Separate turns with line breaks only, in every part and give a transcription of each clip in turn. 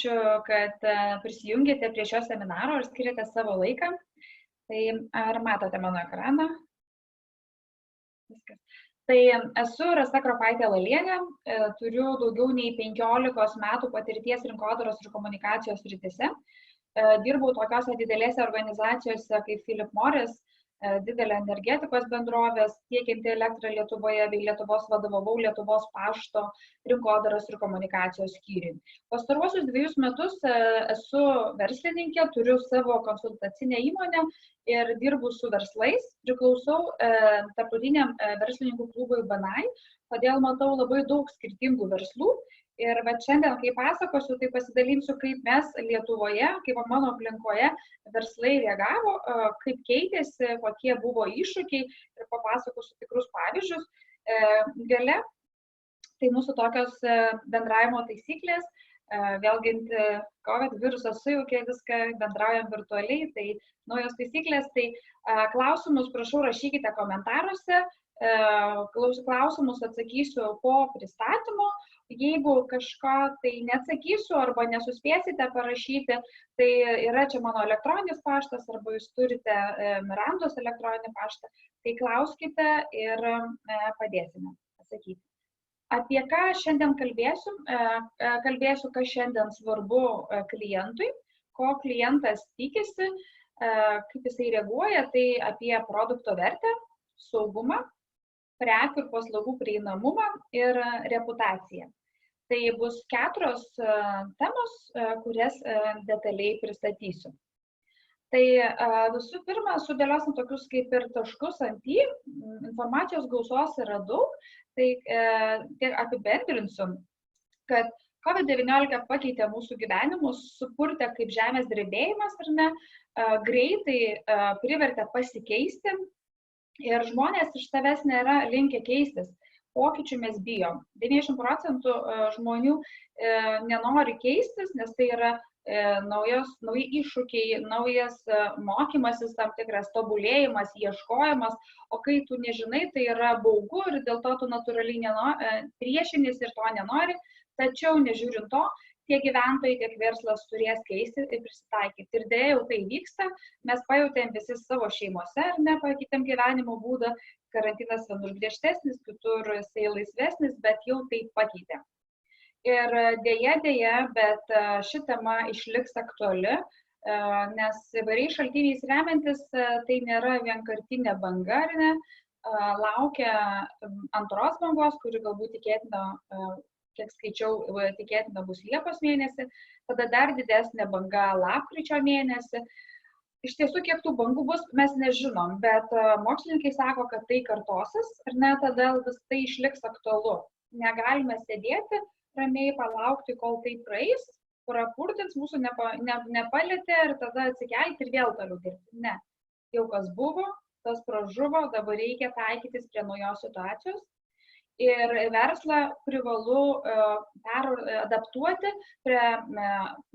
ačiū, kad prisijungėte prie šio seminaro ir skiriate savo laiką. Tai ar matote mano ekraną? Viskas. Tai esu Rasa Kropaitė Lalienė, turiu daugiau nei 15 metų patirties rinkodaros ir komunikacijos srityse. Dirbau tokiose didelėse organizacijose kaip Philip Morris, didelė energetikos bendrovės, tiekianti elektrą Lietuvoje, bei vadovavau Lietuvos pašto rinkodaros ir komunikacijos skyriui. Pastaruosius 2 metus esu verslininkė, turiu savo konsultacinę įmonę ir dirbu su verslais, priklausau tarptautiniam verslininkų klubui BNI, todėl matau labai daug skirtingų verslų. Ir šiandien, kai pasakosiu, tai pasidalinsiu, kaip mes Lietuvoje, kaip mano aplinkoje verslai reagavo, kaip keitėsi, kokie buvo iššūkiai ir papasakosiu tikrus pavyzdžius. Gale, tai mūsų tokios bendravimo taisyklės, vėlgi COVID virusas sujaukė viską, bendraujam virtualiai, tai naujos taisyklės, tai klausimus prašau rašykite komentaruose, klausimus atsakysiu po pristatymo. Jeigu kažką tai neatsakysiu arba nesuspėsite parašyti, tai yra čia mano elektroninis paštas arba jūs turite Mirandos elektroninį paštą, tai klauskite ir padėsime atsakyti. Apie ką šiandien kalbėsiu? Kalbėsiu, kas šiandien svarbu klientui, ko klientas tikisi, kaip jisai reaguoja, tai apie produkto vertę, saugumą, prekių ir paslaugų prieinamumą ir reputaciją. Tai bus 4 temos, kurias detaliai pristatysiu. Tai visų pirma, sudėliosim tokius kaip ir taškus ant į, informacijos gausos yra daug, tai tiek apibendrinsiu, kad COVID-19 pakeitė mūsų gyvenimus, supurtė kaip žemės drebėjimas ar ne, greitai privertė pasikeisti. Ir žmonės iš savęs nėra linkę keistis. Pokyčių mes bijom. 90% žmonių nenori keistis, nes tai yra nauji iššūkiai, naujas mokymasis, tam tikras tobulėjimas, ieškojimas, o kai tu nežinai, tai yra baugu ir dėl to tu natūraliai priešinis ir to nenori, tačiau nežiūrint to, tiek gyventojai, tiek verslas turės keisti ir prisitaikyti. Ir dėja jau tai vyksta, mes pajutėm visi savo šeimose, ar ne, pakeitėm gyvenimo būdą, karantinas vienur griežtesnis, kitur jisai laisvesnis, bet jau tai pakeitė. Ir dėja, bet ši tema išliks aktuali, nes įvairiais šaltiniais remiantis, tai nėra vienkartinė banga, ar ne, laukia antros bangos, kuri galbūt tikėtina, kiek skaičiau, tikėtina bus Liepos mėnesį, tada dar didesnė banga lapkričio mėnesį. Iš tiesų, kiek tų bangų bus, mes nežinom, bet mokslininkai sako, kad tai kartosis ir ne, tada vis tai išliks aktualu. Negalime sėdėti, ramiai palaukti, kol tai praeis, prapurtins, mūsų nepalietė ir tada atsikelti ir vėl toliau dirbti. Ne, jau kas buvo, tas pražuvo, dabar reikia taikytis prie naujos situacijos. Ir verslą privalu adaptuoti prie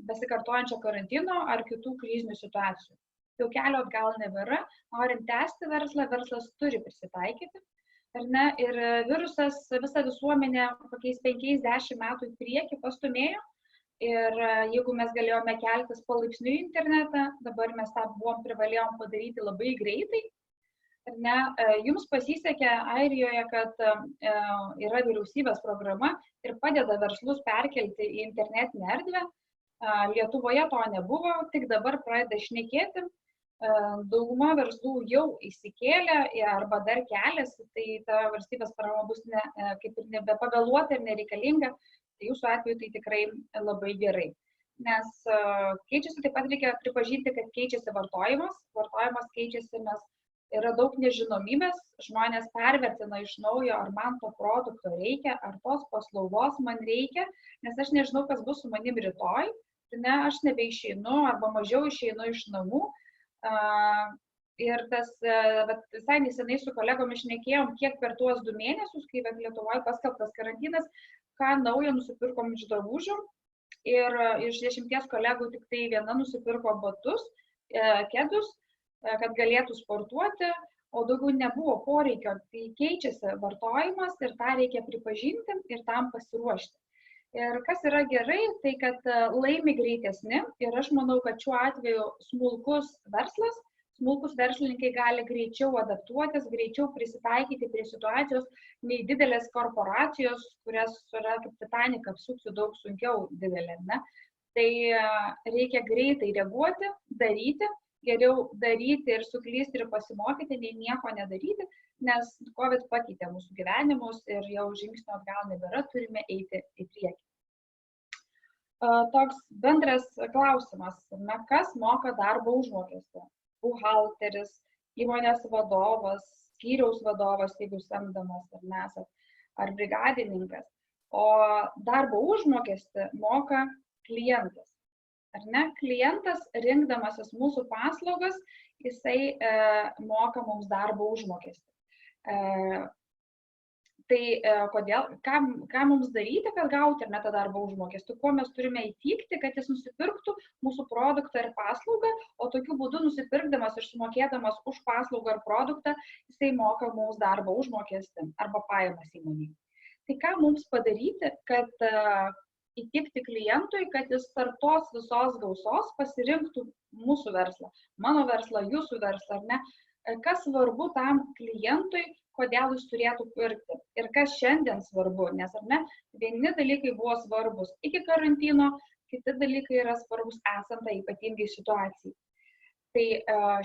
besikartojančio karantino ar kitų krizinių situacijų. Jau kelio atgal nebėra, norint tęsti verslą, verslas turi prisitaikyti. Ar ne? Ir virusas visą visuomenę kokiais 5-10 metų į priekį pastumėjo. Ir jeigu mes galėjome keltis palaipsniui į internetą, dabar mes tą privalėjom padaryti labai greitai. Ne, jums pasisekė Airijoje, kad yra vyriausybės programa ir padeda verslus perkelti į internetinę erdvę. Lietuvoje to nebuvo, tik dabar pradeda šnekėti. Dauguma verslų jau įsikėlė arba dar keliasi, tai ta valstybės parama bus kaip ir nebepavėluota ir nereikalinga. Tai jūsų atveju tai tikrai labai gerai. Nes keičiasi, taip pat reikia pripažinti, kad keičiasi vartojimas. Vartojimas keičiasi, nes yra daug nežinomybės, žmonės pervertina iš naujo, ar man to produkto reikia, ar tos paslaugos man reikia, nes aš nežinau, kas bus su manim rytoj, ne, aš nebeišeinu arba mažiau išeinu iš namų. Ir tas, visai nesenai su kolegomis šnekėjom, kiek per tuos 2 mėnesius, kai Lietuvoje paskelbtas karantinas, ką naujo nusipirkom iš drabužių. Ir iš 10 kolegų tik tai viena nusipirko batus, kedus, kad galėtų sportuoti, o daugiau nebuvo poreikio. Tai keičiasi vartojimas ir tą reikia pripažinti ir tam pasiruošti. Ir kas yra gerai, tai kad laimi greitesni ir aš manau, kad šiuo atveju smulkus verslininkai gali greičiau adaptuotis, greičiau prisitaikyti prie situacijos, nei didelės korporacijos, kurias yra kaip Titanic apsukti daug sunkiau didelė. Ne? Tai reikia greitai reaguoti, daryti, geriau daryti ir suklysti ir pasimokyti, nei nieko nedaryti, nes COVID pakeitė mūsų gyvenimus ir jau žingsnio atgal nebėra, turime eiti į priekį. Toks bendras klausimas, kas moka darbo užmokestį? Buhalteris, įmonės vadovas, skyriaus vadovas, jeigu samdomas ar nesat, ar brigadininkas. O darbo užmokestį moka klientas. Ar ne? Klientas, rinkdamasis mūsų paslaugas, jisai moka mums darbo užmokestį. Tai ką mums daryti, kad gauti ar ne tą darbo užmokestį, kuo mes turime įtikti, kad jis nusipirktų mūsų produktą ir paslaugą, o tokiu būdu nusipirkdamas ir sumokėdamas už paslaugą ir produktą, jisai moka mums darbo užmokestį arba pajamas įmonei. Tai ką mums padaryti, kad įtikti klientui, kad jis tarp tos visos gausos pasirinktų mūsų verslą, mano verslą, jūsų verslą, ar ne? Kas svarbu tam klientui, kodėl jis turėtų pirkti ir kas šiandien svarbu, nes ar ne, vieni dalykai buvo svarbus iki karantino, kiti dalykai yra svarbus esant tai ypatingai situacijai. Tai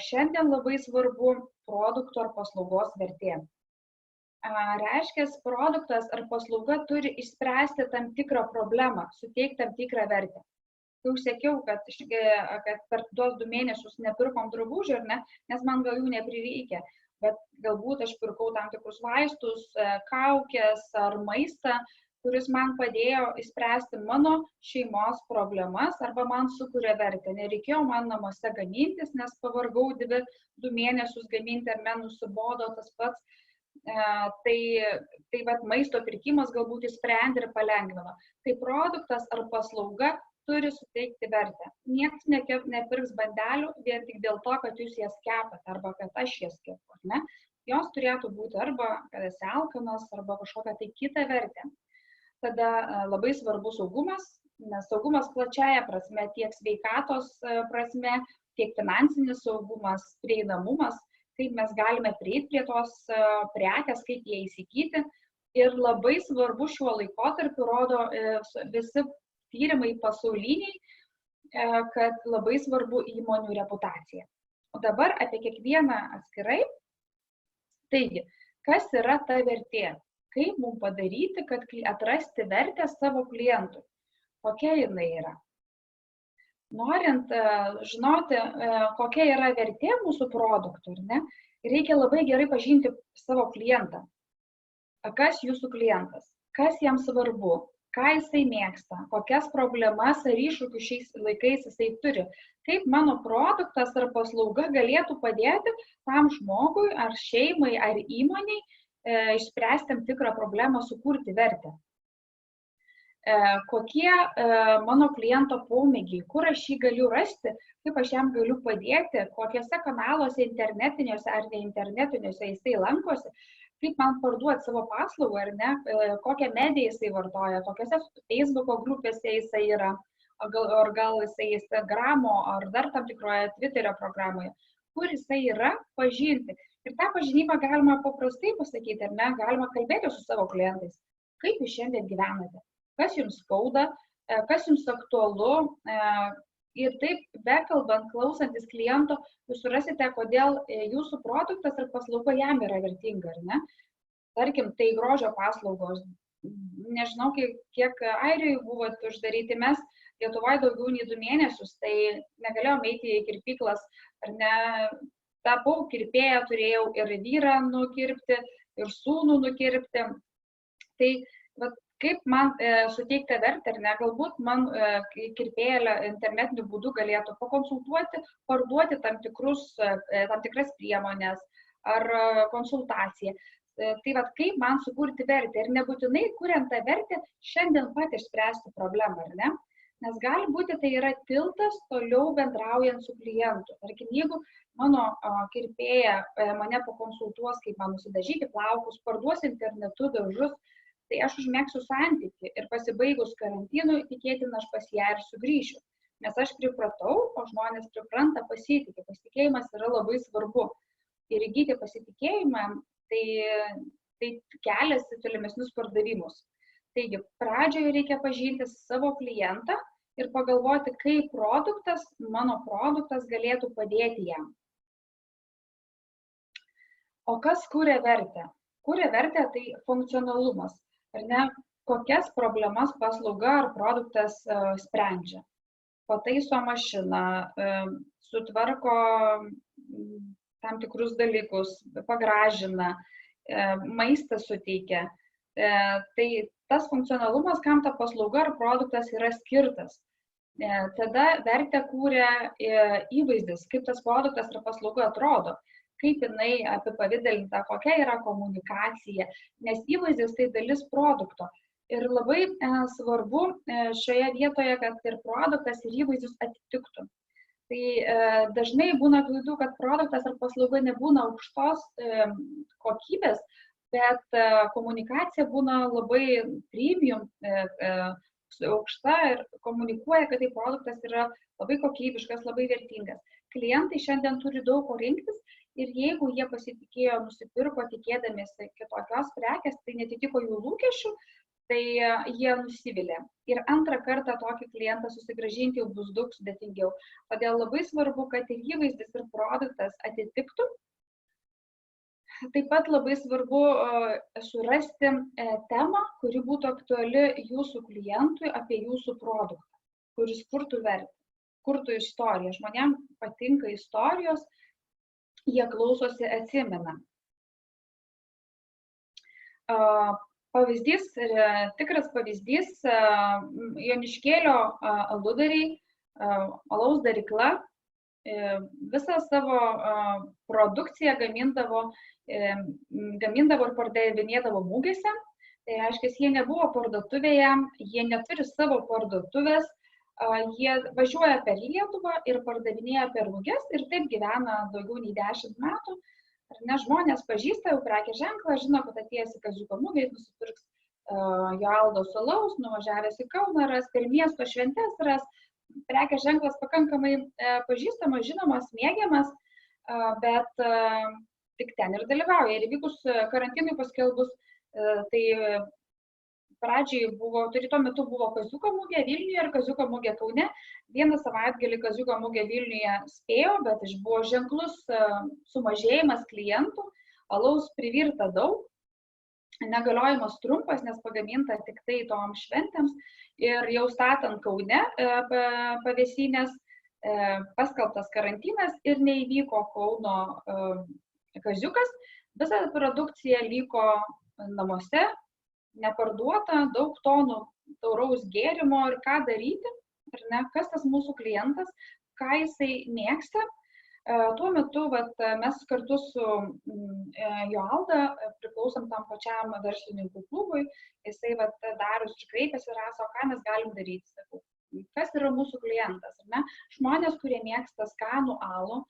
šiandien labai svarbu produkto ar paslaugos vertė. Reiškia, produktas ar paslauga turi išspręsti tam tikrą problemą, suteikti tam tikrą vertę. Jau sakiau, kad per tuos 2 mėnesius nepirkom drabužių, ar ne, nes man gal jų neprireikia, bet galbūt aš pirkau tam tikrus vaistus, kaukės ar maistą, kuris man padėjo išspręsti mano šeimos problemas arba man sukuria vertę. Nereikėjo man namuose gamintis, nes pavargau 2 mėnesius gaminti ar ne, nusibodo tas pats. Tai maisto pirkimas galbūt išsprendė ir palengvino. Tai produktas ar paslauga turi suteikti vertę. Niekas nepirks bandelių vien tik dėl to, kad jūs jas kepat arba kad aš jas kepu. Ne? Jos turėtų būti arba kad esi alkanas arba kažkokia tai kita vertė. Tada labai svarbu saugumas, nes saugumas plačiaja prasme, tiek sveikatos prasme, tiek finansinis saugumas, prieinamumas, kaip mes galime prieiti prie tos prekės, kaip ją įsigyti. Ir labai svarbu šiuo laikotarpiu rodo visi tyrimai pasauliniai, kad labai svarbu įmonių reputacija. O dabar apie kiekvieną atskirai. Taigi, kas yra ta vertė? Kaip mums padaryti, kad atrasti vertę savo klientui? Kokia jinai yra? Norint žinoti, kokia yra vertė mūsų produktų, ne, reikia labai gerai pažinti savo klientą. Kas jūsų klientas? Kas jam svarbu? Ką jisai mėgsta? Kokias problemas ar iššūkius šiais laikais jisai turi? Kaip mano produktas ar paslauga galėtų padėti tam žmogui ar šeimai ar įmoniai išspręsti tam tikrą problemą, sukurti vertę. Kokie mano kliento pomėgiai, kur aš jį galiu rasti, kaip aš jam galiu padėti, kokiuose kanaluose internetiniuose ar neinternetiniuose jisai lankosi, kaip man parduoti savo paslaugą ar ne, kokią mediją jisai vartoja, kokiuose Facebooko grupėse jisai yra, ar gal jisai Instagramo ar dar tam tikroje Twitterio programoje, kur jisai yra, pažinti. Ir tą pažinimą galima paprastai pasakyti, ar ne, galima kalbėti su savo klientais, kaip jūs šiandien gyvenate, kas jums skauda, kas jums aktualu. Ir taip, bekalbant, klausantis kliento, jūs surasite, kodėl jūsų produktas ar paslauga jam yra vertinga, ar ne? Tarkim, tai grožio paslaugos. Nežinau, kiek Airijoje buvo uždaryti, mes Lietuvoje daugiau nei 2 mėnesius, tai negalėjom eiti į kirpyklas, ar ne? Tapau kirpėją, turėjau ir vyrą nukirpti, ir sūnų nukirpti. Tai kaip man suteikti vertę, ar ne, galbūt man kirpėja internetiniu būdu galėtų pakonsultuoti, parduoti tam tikras priemonės ar konsultaciją. Tai kaip man sukurti vertę ir nebūtinai, kuriant tą vertę, šiandien pat išspręsti problemą, ar ne? Nes gali būti, tai yra tiltas toliau bendraujant su klientu. Tarkim, jeigu mano kirpėja mane pakonsultuos, kaip man nusidažyti plaukus, parduos internetu dažus, tai aš užmėgsiu santykį ir pasibaigus karantinui tikėtina aš pas ją ir sugrįšiu. Nes aš pripratau, o žmonės pripranta, pasitikė. Pasitikėjimas yra labai svarbu. Ir įgyti pasitikėjimą, tai kelias į tolimesnius pardavimus. Taigi, pradžioje reikia pažinti savo klientą ir pagalvoti, kaip mano produktas galėtų padėti jam. O kas kuria vertę? Kuria vertę tai funkcionalumas, ar ne? Kokias problemas paslauga ar produktas sprendžia. Pataiso mašiną, sutvarko tam tikrus dalykus, pagražina, maistą suteikia. Tai tas funkcionalumas, kam ta paslauga ar produktas yra skirtas. Tada vertę kūrė įvaizdis, kaip tas produktas ar paslauga atrodo, kaip jinai apipavidalinta, kokia yra komunikacija, nes įvaizdis tai dalis produkto. Ir labai svarbu šioje vietoje, kad ir produktas ir įvaizdis atitiktų. Tai dažnai būna klaidų, kad produktas ar paslauga nebūna aukštos kokybės, bet komunikacija būna labai premium, aukšta ir komunikuoja, kad tai produktas yra labai kokybiškas, labai vertingas. Klientai šiandien turi daug ko rinktis ir jeigu jie pasitikėjo, nusipirko tikėdamiesi kitokios prekės, tai netitiko jų lūkesčių, tai jie nusivilė. Ir antrą kartą tokį klientą susigrąžinti jau bus daug sudėtingiau. Todėl labai svarbu, kad ir įvaizdis ir produktas atitiktų. Taip pat labai svarbu surasti temą, kuri būtų aktuali jūsų klientui apie jūsų produktą, kuris kurtų vertę, kurtų istoriją. Žmonėms patinka istorijos, jie klausosi, atsimena. Pavyzdys, tikras pavyzdys, Joniškėlio aludariai, alaus darykla, visą savo produkciją gamindavo ir pardavinėdavo mugėse. Tai reiškia, jie nebuvo parduotuvėje, jie neturi savo parduotuvės, jie važiuoja per Lietuvą ir pardavinėja per muges ir taip gyvena daugiau nei 10 metų. Nes žmonės pažįsta jau prekės ženklą, žino, kad atėjęs į Kaziuko mugę, nusipirks Joaldos alaus, nuvažiavęs į Kauną ras, per miesto šventes ras. Prekės ženklas pakankamai pažįstamas, žinomas, mėgiamas, bet tik ten ir dalyvauja. Ir įvykus karantinui paskelbus, tai pradžiai buvo, tuo metu buvo Kaziuko mugė Vilniuje ir Kaziuko mugė Kaune. Vieną savaitgalį Kaziuko mugė Vilniuje spėjo, bet buvo ženklus sumažėjimas klientų, alaus privirta daug, negaliojimas trumpas, nes pagaminta tik tai toms šventėms. Ir jau statant Kaune pavėsinės, paskelbtas karantinas ir neįvyko Kauno Kaziukas, visa produkcija liko namuose, neparduota, daug tonų tauraus gėrimo ir ką daryti, ar ne, kas tas mūsų klientas, ką jisai mėgsta. Tuo metu mes kartu su Joalda priklausom tam pačiam verslininkų klubui, jisai Darius kreipėsi ir raso, ką mes galim daryti. Sakau, kas yra mūsų klientas, ar ne? Žmonės, kurie mėgsta skanų alų,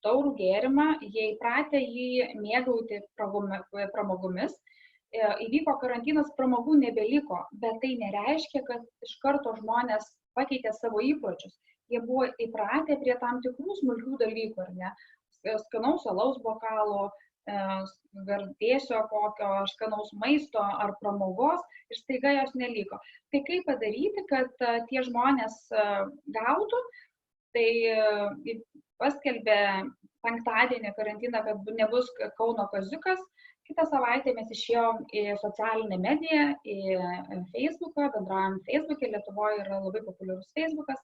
taurų gėrimą, jie įpratę jį mėgauti pramogomis. Įvyko karantinas, pramogų nebeliko, bet tai nereiškia, kad iš karto žmonės pakeitė savo įpročius. Jie buvo įpratę prie tam tikrų smulkių dalykų, ar ne? Skanaus alaus bokalo, gardėsio kokio, skanaus maisto ar pramogos ir staiga jos neliko. Tai kaip padaryti, kad tie žmonės gautų, tai paskelbė penktadienį karantiną, kad nebus Kauno Kaziukas. Kitą savaitę mes išėjom į socialinę mediją, į Facebooką, bendraujam Facebook'e, Lietuvoje yra labai populiarus Facebookas.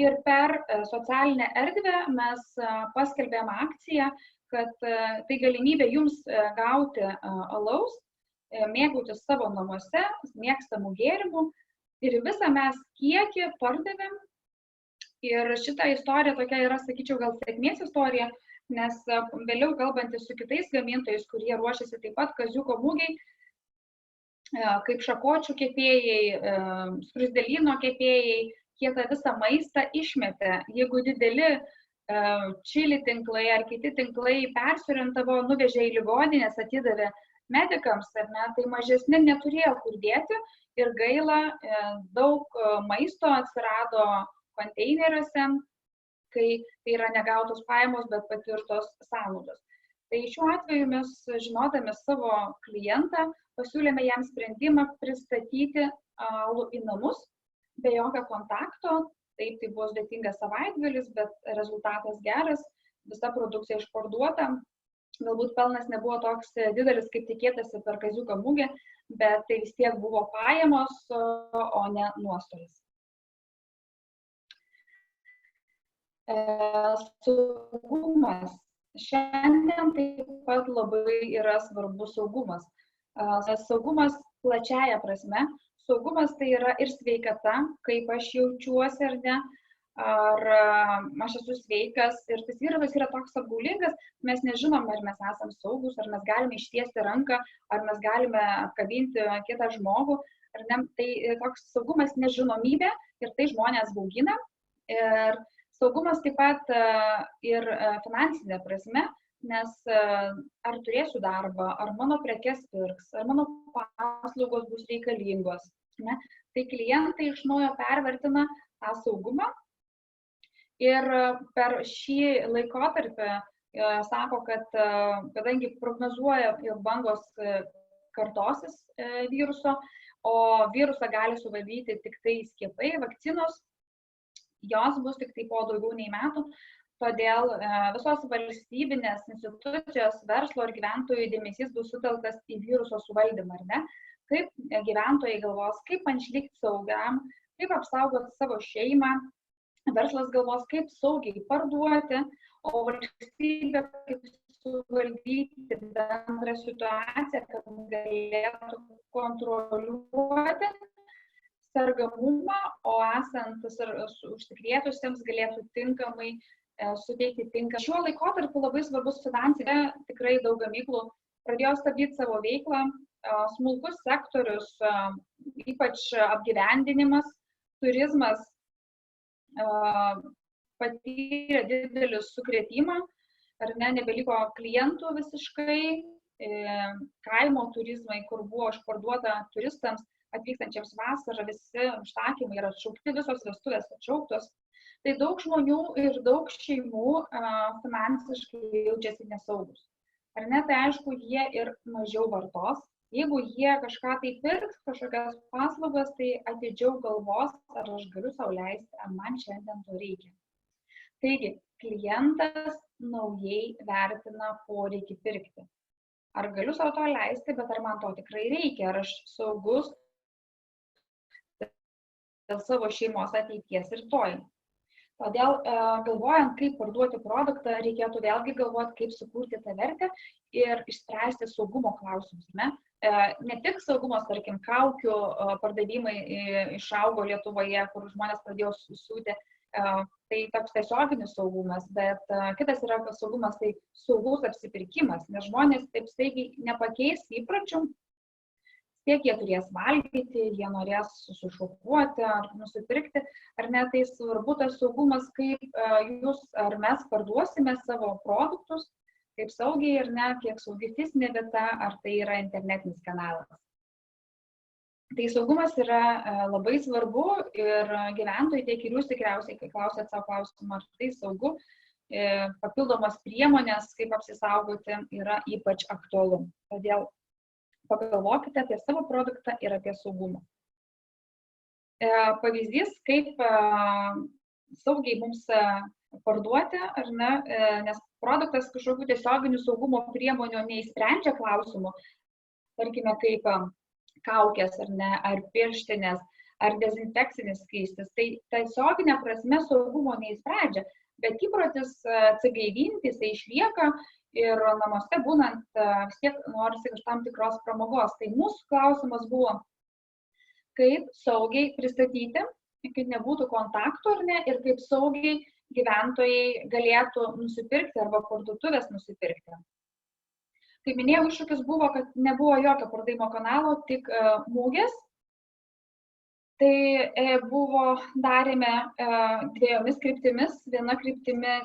Ir per socialinę erdvę mes paskelbėm akciją, kad tai galimybė jums gauti alaus, mėgautis savo namuose, mėgstamų gėrimų. Ir visą mes kiekį pardavėm. Ir šita istorija tokia yra, sakyčiau, gal sėkmės istorija, nes vėliau kalbantis su kitais gamintojais, kurie ruošiasi taip pat Kaziuko mugei, kaip šakočių kepėjai, skruzdėlyno kepėjai, jie tą visą maistą išmetė. Jeigu dideli čili tinklai ar kiti tinklai persiorientavo, nuvežė į ligoninės, atidavė medikams, ar ne, tai mažesni neturėjo kur dėti ir gaila, daug maisto atsirado konteineriuose, kai tai yra negautos pajamos, bet patirtos sąnaudos. Tai šiuo atveju mes, žinodami savo klientą, pasiūlėme jam sprendimą pristatyti alų į namus be jokio kontakto. Taip, tai buvo sudėtingas savaitgalis, bet rezultatas geras, visa produkcija išparduota. Galbūt pelnas nebuvo toks didelis, kaip tikėtasi per Kaziuko mugę, bet tai vis tiek buvo pajamos, o ne nuostolis. Saugumas. Šiandien taip pat labai yra svarbus saugumas. Saugumas plačiaja prasme. Saugumas tai yra ir sveikata, kaip aš jaučiuosi ar ne, ar aš esu sveikas. Ir tas virusas yra toks apgaulingas, mes nežinom, ar mes esam saugus, ar mes galime ištiesti ranką, ar mes galime apkabinti kitą žmogų. Ar ne? Tai toks saugumas nežinomybė ir tai žmonės baugina. Ir saugumas taip pat ir finansinė prasme, nes ar turėsiu darbą, ar mano prekes pirks, ar mano paslaugos bus reikalingos. Ne? Tai klientai iš naujo pervertina tą saugumą ir per šį laikotarpį sako, kad kadangi prognozuoja, jog bangos kartosis viruso, o virusą gali suvaldyti tik tai skiepai, vakcinos, jos bus tik tai po daugiau nei metų, todėl visos valstybinės institucijos, verslo ir gyventojų dėmesys bus sutelktas į viruso suvaldymą, ar ne? Kaip gyventojai galvos, kaip man išlikti saugiam, kaip apsaugoti savo šeimą, verslas galvos, kaip saugiai parduoti, o valstybė kaip suvaldyti bendrą situaciją, kad galėtų kontroliuoti sergamumą, o esant užsikrėtusiems galėtų tinkamai suteikti tinkamą. Šiuo laikotarpiu labai svarbus finansinė, tikrai daug gamyklų pradėjo stabdyti savo veiklą, smulkus sektorius, ypač apgyvendinimas, turizmas patyrė didelį sukrėtimą, ar ne, nebeliko klientų visiškai, kaimo turizmai, kur buvo išparduota turistams atvykstančiams vasarą, visi užsakymai yra atšaukti, visos vestuvės atšauktos. Tai daug žmonių ir daug šeimų finansiškai jaučiasi nesaugus. Ar ne, tai aišku, jie ir mažiau vartos. Jeigu jie kažką tai pirks, kažkokias paslaugas, tai atidžiau galvos, ar aš galiu sau leisti, ar man šiandien to reikia. Taigi, klientas naujai vertina poreikį pirkti. Ar galiu sau to leisti, bet ar man to tikrai reikia, ar aš saugus dėl savo šeimos ateities rytoj. Todėl galvojant, kaip parduoti produktą, reikėtų vėlgi galvoti, kaip sukurti tą vertę ir išspręsti saugumo klausimus. Ne tik saugumas, tarkim, kaukių pardavimai išaugo Lietuvoje, kur žmonės pradėjo siūti, tai toks tiesioginis saugumas, bet kitas yra saugumas, tai saugus apsipirkimas, nes žmonės taip staigiai nepakeis įpročių. Tiek jie turės valgyti, jie norės susišokuoti ar nusipirkti, ar ne, tai svarbu tas saugumas, kaip jūs ar mes parduosime savo produktus, kaip saugiai ar ne, kiek saugi fizinė vieta, ar tai yra internetinis kanalas. Tai saugumas yra labai svarbu ir gyventojai, tiek ir jūs tikriausiai, kai klausėt savo klausimą, ar tai saugu, papildomos priemonės, kaip apsisaugoti, yra ypač aktualu. Todėl pagalvokite apie savo produktą ir apie saugumą. Pavyzdys, kaip saugiai mums parduoti, ar ne, nes produktas kažkokių tiesioginių saugumo priemonių neįsprendžia klausimų, tarkime, kaip kaukės, ar ne, ar pirštinės, ar dezinfekcinis skystis, tai tiesioginė prasme saugumo neįsprendžia, bet įprotis atsigaivinti, jisai išlieka. Ir namuose būnant vis tiek norisi iš tam tikros pramogos. Tai mūsų klausimas buvo, kaip saugiai pristatyti, kad nebūtų kontaktų ar ne, ir kaip saugiai gyventojai galėtų nusipirkti arba parduotuvės nusipirkti. Kaip minėjau, iššūkis buvo, kad nebuvo jokio pardavimo kanalo, tik mugės. Tai darėme dviejomis kryptimis. Viena kryptimi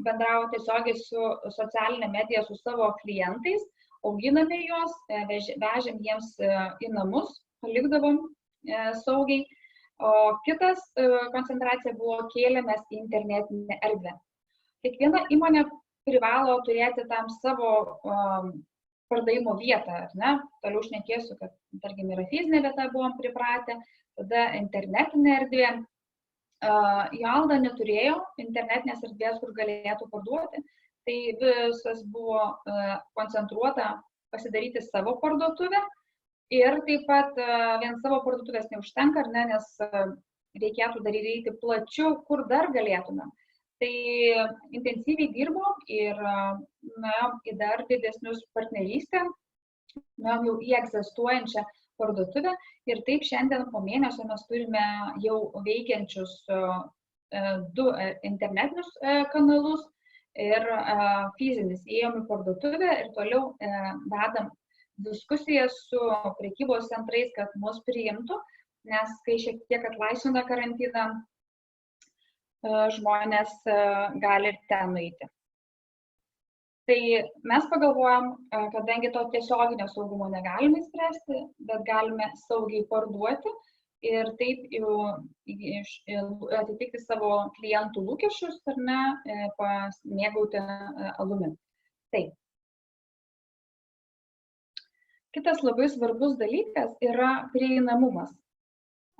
bendravo tiesiogiai su socialinė medija, su savo klientais, auginame juos, vežėm jiems į namus, palikdavom saugiai, o kitas koncentracija buvo kėlėmės į internetinę erdvę. Kiekviena įmonė privalo turėti tam savo pardavimo vietą, ar ne? Toliau šnekėsiu, kad, tarkim, yra fizinė vieta, buvom pripratę, tada internetinė erdvė. Jalda neturėjo internetinės erdvės, kur galėtų parduoti, tai visas buvo koncentruota pasidaryti savo parduotuvę ir taip pat vien savo parduotuvės neužtenka, ar ne, nes reikėtų daryti plačiau, kur dar galėtume. Tai intensyviai dirbom ir į dar didesnius partnerystę, jau į egzistuojančią parduotuvę ir taip šiandien po mėnesio mes turime jau veikiančius 2 internetinius kanalus ir fizinis. Ėjom į parduotuvę ir toliau vedam diskusijas su prekybos centrais, kad mus priimtų, nes kai šiek tiek atlaisvina karantiną, žmonės gali ir ten nueiti. Tai mes pagalvojam, kadangi to tiesioginio saugumo negalime spręsti, bet galime saugiai parduoti ir taip atitikti savo klientų lūkesčius, ar ne, pasimėgauti alumi. Taip. Kitas labai svarbus dalykas yra prieinamumas.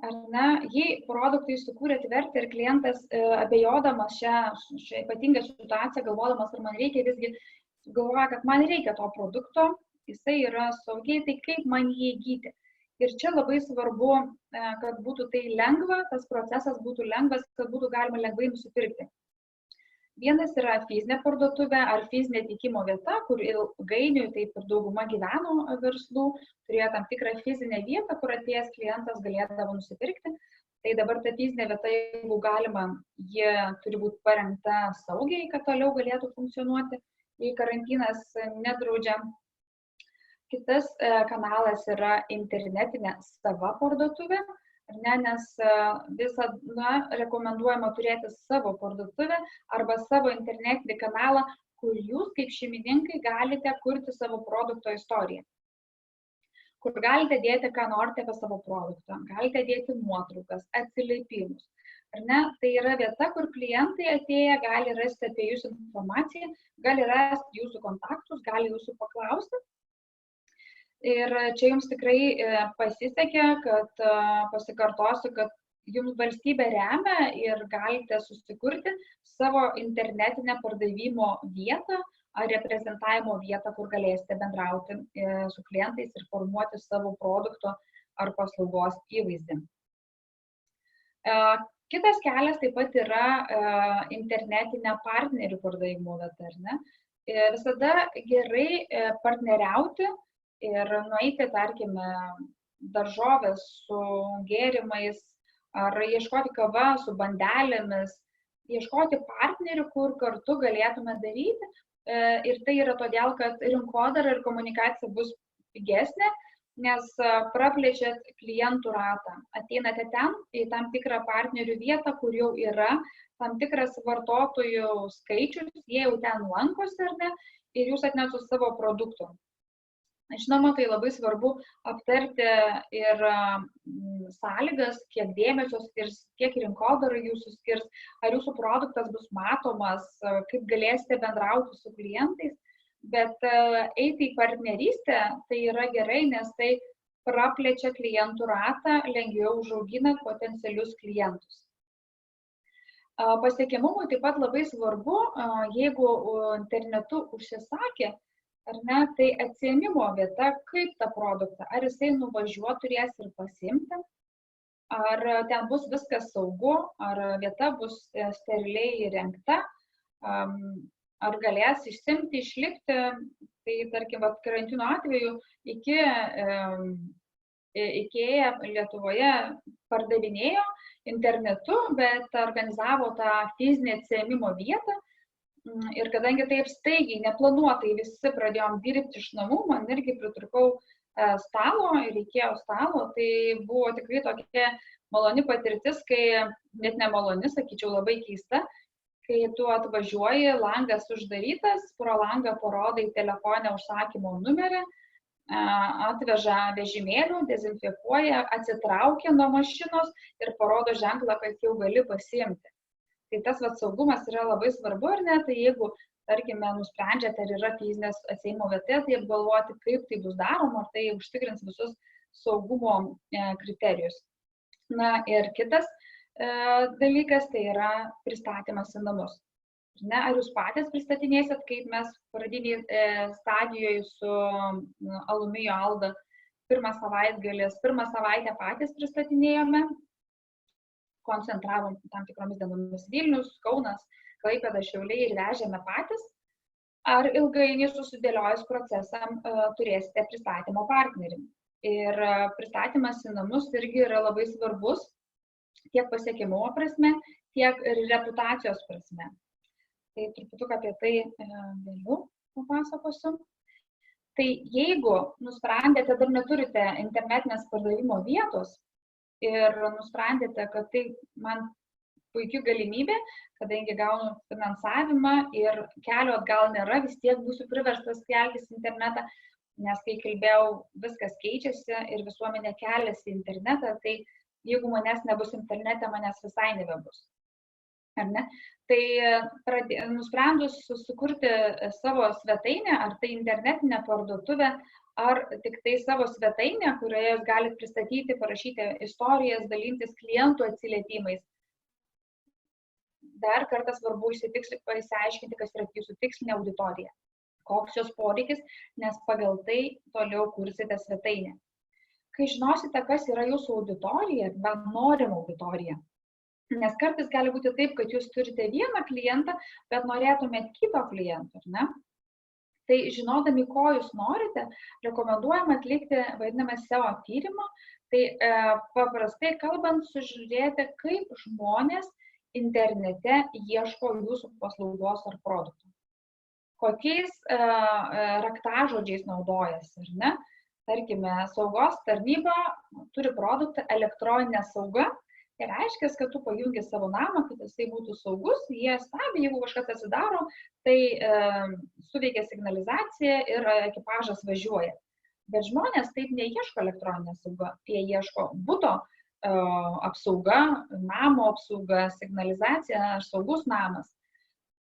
Ar ne, jei produktai sukūrėt vertę ir klientas abejodamas šią ypatingą situaciją, galvodamas, ar man reikia, visgi galvoja, kad man reikia to produkto, jisai yra saugiai, tai kaip man jį įgyti. Ir čia labai svarbu, kad būtų tai lengva, tas procesas būtų lengvas, kad būtų galima lengvai nusipirkti. Vienas yra fizinė parduotuvė ar fizinė teikimo vieta, kur ilgainiui taip ir dauguma gyveno verslų, turėjo tam tikrą fizinę vietą, kur atėjęs klientas galėdavo nusipirkti. Tai dabar ta fizinė vieta, jeigu galima, ji turi būti parengta saugiai, kad toliau galėtų funkcionuoti, jei karantinas nedraudžia. Kitas kanalas yra internetinė sava parduotuvė. Nes visada rekomenduojama turėti savo parduotuvę arba savo internetinį kanalą, kur jūs kaip šeimininkai galite kurti savo produkto istoriją. Kur galite dėti, ką norite apie savo produktą, galite dėti nuotraukas, atsiliepimus. Ar ne? Tai yra vieta, kur klientai atėję gali rasti apie jūsų informaciją, gali rasti jūsų kontaktus, gali jūsų paklausti. Ir čia jums tikrai pasisekė, kad pasikartosiu, kad jums valstybė remia ir galite susikurti savo internetinę pardavimo vietą ar reprezentavimo vietą, kur galėsite bendrauti su klientais ir formuoti savo produkto ar paslaugos įvaizdį. Kitas kelias taip pat yra internetinė partnerių pardavimo vieta, ar ne? Visada gerai partneriauti ir nueiti, tarkime, daržovės su gėrimais ar ieškoti kava su bandelėmis, ieškoti partnerių, kur kartu galėtume daryti. Ir tai yra todėl, kad rinkodara ir komunikacija bus pigesnė, nes praplečiat klientų ratą. Ateinate ten į tam tikrą partnerių vietą, kur jau yra tam tikras vartotojų skaičius, jie jau ten lankosi, ar ne, ir jūs atnešate su savo produktu. Žinoma, tai labai svarbu aptarti ir sąlygas, kiek dėmesio skirs, kiek rinkodara jūsų skirs, ar jūsų produktas bus matomas, kaip galėsite bendrauti su klientais, bet eiti į partnerystę tai yra gerai, nes tai praplečia klientų ratą, lengviau užaugina potencialius klientus. Pasiekiamumui taip pat labai svarbu, jeigu internetu užsisakė, ar ne, tai atsiėmimo vieta, kaip tą produktą, ar jisai nuvažiuoti turės ir pasiimti, ar ten bus viskas saugu, ar vieta bus steriliai įrengta, ar galės išsimti, išlikti. Tai tarkim, karantino atveju IKEA Lietuvoje pardavinėjo internetu, bet organizavo tą fizinę atsiėmimo vietą. Ir kadangi taip staigiai, neplanuotai visi pradėjom dirbti iš namų, man irgi pritrūkau stalo ir reikėjo stalo, tai buvo tikrai tokia maloni patirtis, kai net nemaloni, sakyčiau, labai keista, kai tu atvažiuoji, langas uždarytas, pro langą parodai telefone užsakymo numerį, atveža vežimėlių, dezinfekuoja, atsitraukia nuo mašinos ir parodo ženklą, kad jau gali pasiimti. Tai tas saugumas yra labai svarbu, ar ne? Tai jeigu, tarkime, nusprendžiate, ar yra fizinės atsiejimo vieta, tai apgalvoti, kaip tai bus daroma, ar tai užtikrins visus saugumo kriterijus. Na ir kitas dalykas tai yra pristatymas į namus. Ne, ar jūs patys pristatinėsit, kaip mes pradiniai stadijoje su Alumijo Alda pirmą savaitę patys pristatinėjome, koncentravom tam tikromis dienomis Vilnius, Kaunas, Klaipėda, Šiauliai ir vežėme patys, ar ilgainiui susidėliojus procesam turėsite pristatymo partnerį. Ir pristatymas į namus irgi yra labai svarbus tiek pasiekimumo prasme, tiek ir reputacijos prasme. Tai truputuką apie tai vėliau papasakosiu. Tai jeigu nusprendėte, dar neturite internetinės pardavimo vietos ir nusprendėte, kad tai man puikia galimybė, kadangi gaunu finansavimą ir kelio atgal nėra, vis tiek būsiu priverstas keltis internetą, nes kai kalbėjau, viskas keičiasi ir visuomenė keliasi į internetą, tai jeigu manęs nebus internete, manęs visai nebebus. Ar ne? Tai nusprendus susikurti savo svetainę, ar tai internetinę parduotuvę, ar tik tai savo svetainę, kurioje jūs galite pristatyti, parašyti istorijas, dalintis klientų atsiliepimais. Dar kartą svarbu išsiaiškinti, kas yra jūsų tikslinė auditorija, koks jos poreikis, nes pagal tai toliau kursite svetainę. Kai žinosite, kas yra jūsų auditorija, bent norima auditorija, nes kartais gali būti taip, kad jūs turite vieną klientą, bet norėtumėt kito kliento, ne? Tai žinodami, ko jūs norite, rekomenduojama atlikti vadinamą SEO tyrimą, tai paprastai kalbant, sužiūrėti, kaip žmonės internete ieško jūsų paslaugos ar produkto. Kokiais raktažodžiais naudojasi, ar ne? Tarkime, saugos tarnyba turi produktą elektroninė sauga, tai reiškia, kad tu pajungi savo namą, kad jisai būtų saugus, jie stebi, jeigu kažkas atsidaro, tai suveikia signalizacija ir ekipažas važiuoja. Bet žmonės taip neieško elektroninę saugą, jie ieško buto apsauga, namo apsauga, signalizacija ar saugus namas.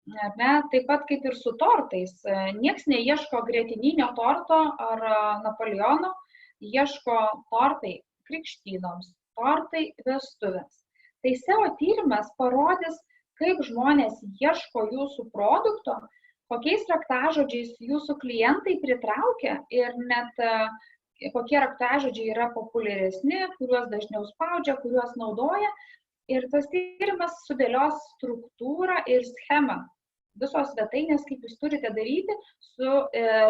Ne, taip pat kaip ir su tortais. Niekas neieško gretininio torto ar Napoleono, ieško tortai krikštynoms, tortai vestuvės. Tai SEO tyrimas parodys, kaip žmonės ieško jūsų produkto, kokiais raktažodžiais jūsų klientai pritraukia ir net kokie raktažodžiai yra populiaresni, kuriuos dažniau spaudžia, kuriuos naudoja. Ir tas tyrimas sudėlios struktūrą ir schemą visos svetainės, kaip jūs turite daryti, su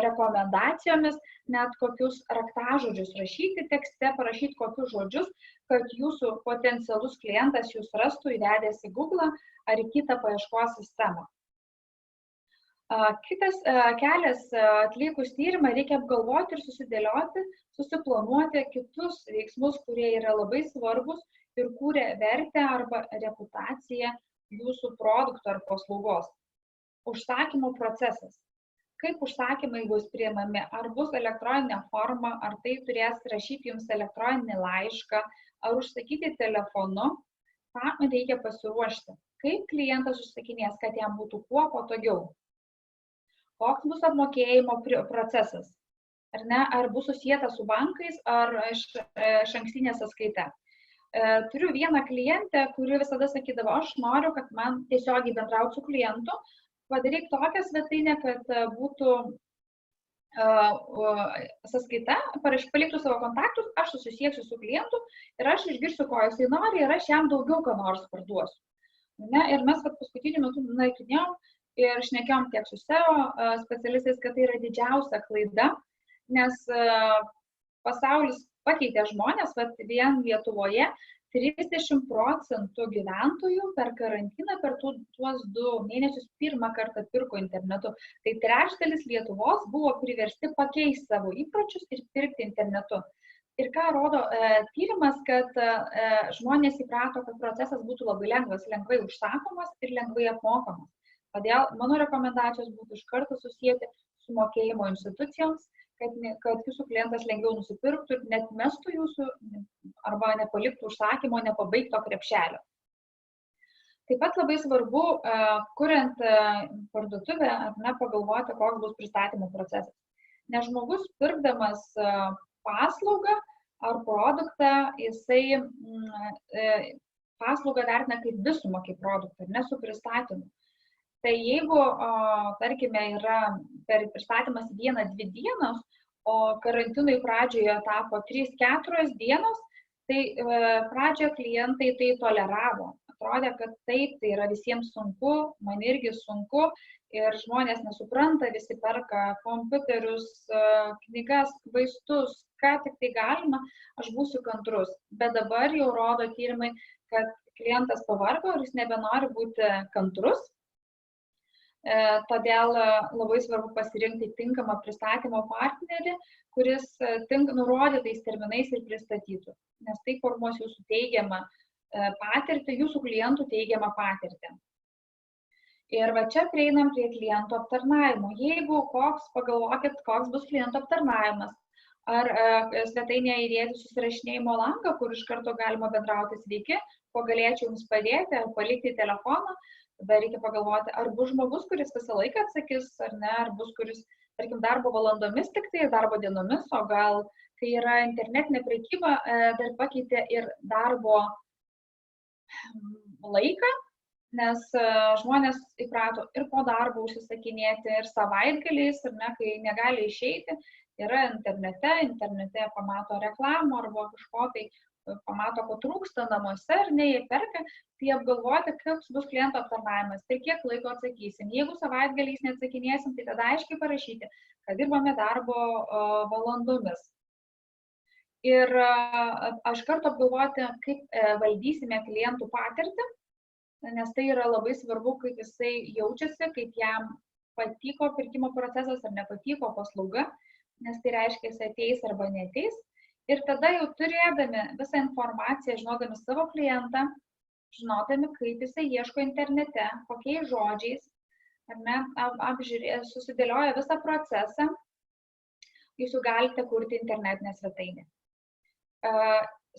rekomendacijomis, net kokius raktažodžius rašyti tekste, parašyti kokius žodžius, kad jūsų potencialus klientas jūs rastų įvedęs į Google ar į kitą paieškos sistemą. Kitas kelias atlikus tyrimą, reikia apgalvoti ir susidėlioti, susiplanuoti kitus veiksmus, kurie yra labai svarbus ir kūrė vertę arba reputaciją jūsų produkto ar paslaugos. Užsakymo procesas. Kaip užsakymai bus priimami, ar bus elektroninė forma, ar tai turės rašyti jums elektroninį laišką, ar užsakyti telefonu, tam reikia pasiruošti. Kaip klientas užsakinės, kad jam būtų kuo patogiau. Koks bus apmokėjimo procesas, ar ne, ar bus susijęta su bankais, ar išankstinė sąskaita. Turiu vieną klientę, kuri visada sakydavo, aš noriu, kad man tiesiogiai bendrauti su klientu, padaryk tokią svetainę, kad būtų sąskaita, paliktų savo kontaktus, aš susisieksiu su klientu ir aš išgirsiu, ko jisai nori ir aš jam daugiau ką nors parduosiu. Ne? Ir mes paskutiniu metu nagrinėjom ir šnekėjom tiek su SEO specialistais, kad tai yra didžiausia klaida, nes pasaulis pakeitė žmonės, bet vien Lietuvoje 30% gyventojų per karantiną per tuos 2 mėnesius pirmą kartą pirko internetu. Tai trečdalis Lietuvos buvo priversti pakeisti savo įpročius ir pirkti internetu. Ir ką rodo tyrimas, kad žmonės įprato, kad procesas būtų labai lengvas, lengvai užsakomas ir lengvai apmokamas. Todėl mano rekomendacijos būtų iš karto susijęti su mokėjimo institucijoms, kad jūsų klientas lengviau nusipirktų ir net mestų jūsų arba nepaliktų užsakymo, nepabaigto krepšelio. Taip pat labai svarbu, kuriant parduotuvę, pagalvoti, koks bus pristatymo procesas. Nes žmogus pirkdamas paslaugą ar produktą, jisai paslaugą vertina kaip visumą, kaip produktą, ne su pristatymu. Tai jeigu, tarkime, yra pristatymas 1-2 dienos, o karantinui pradžioje tapo 3-4 dienos, tai pradžioje klientai tai toleravo. Atrodė, kad taip, tai yra visiems sunku, man irgi sunku ir žmonės nesupranta, visi perka kompiuterius, knygas, vaistus, ką tik tai galima, aš būsiu kantrus. Bet dabar jau rodo tyrimai, kad klientas pavargo ir jis nebenori būti kantrus. Todėl labai svarbu pasirinkti tinkamą pristatymo partnerį, kuris nurodytais terminais ir pristatytų, nes tai formuos jūsų teigiamą patirtį, jūsų klientų teigiamą patirtį. Ir va čia prieinam prie klientų aptarnavimo. Jeigu pagalvokit, koks bus klientų aptarnavimas, ar svetainėje įdėti susirašinėjimo langą, kur iš karto galima bendrauti sveiki, ko galėčiau jums padėti, ar palikti telefoną. Tada reikia pagalvoti, ar bus žmogus, kuris visą laiką atsakys, ar ne, ar bus, kuris, tarkim, darbo valandomis tik tai, darbo dienomis, o gal, kai yra internetinė prekyba, dar pakeitė ir darbo laiką, nes žmonės įprato ir po darbo užsisakinėti, ir savaitgaliais, ar ne, kai negali išeiti, yra internete pamato reklamą arba kažko tai, pamato, ko trūksta namuose ir ne jie perka, tai apgalvoti, koks bus kliento aptarnavimas, tai kiek laiko atsakysim. Jeigu savaitgaliais neatsakinėsim, tai tada aiškiai parašyti, kad dirbame darbo valandomis. Ir aš kartu apgalvoti, kaip valdysime klientų patirtį, nes tai yra labai svarbu, kaip jisai jaučiasi, kaip jam patiko pirkimo procesas ar nepatiko paslauga, nes tai reiškia, jis ateis arba neateis. Ir tada jau turėdami visą informaciją, žinodami savo klientą, žinodami, kaip jisai ieško internete, kokiais žodžiais, susidėlioja visą procesą, jūs jau galite kurti internetinę svetainę.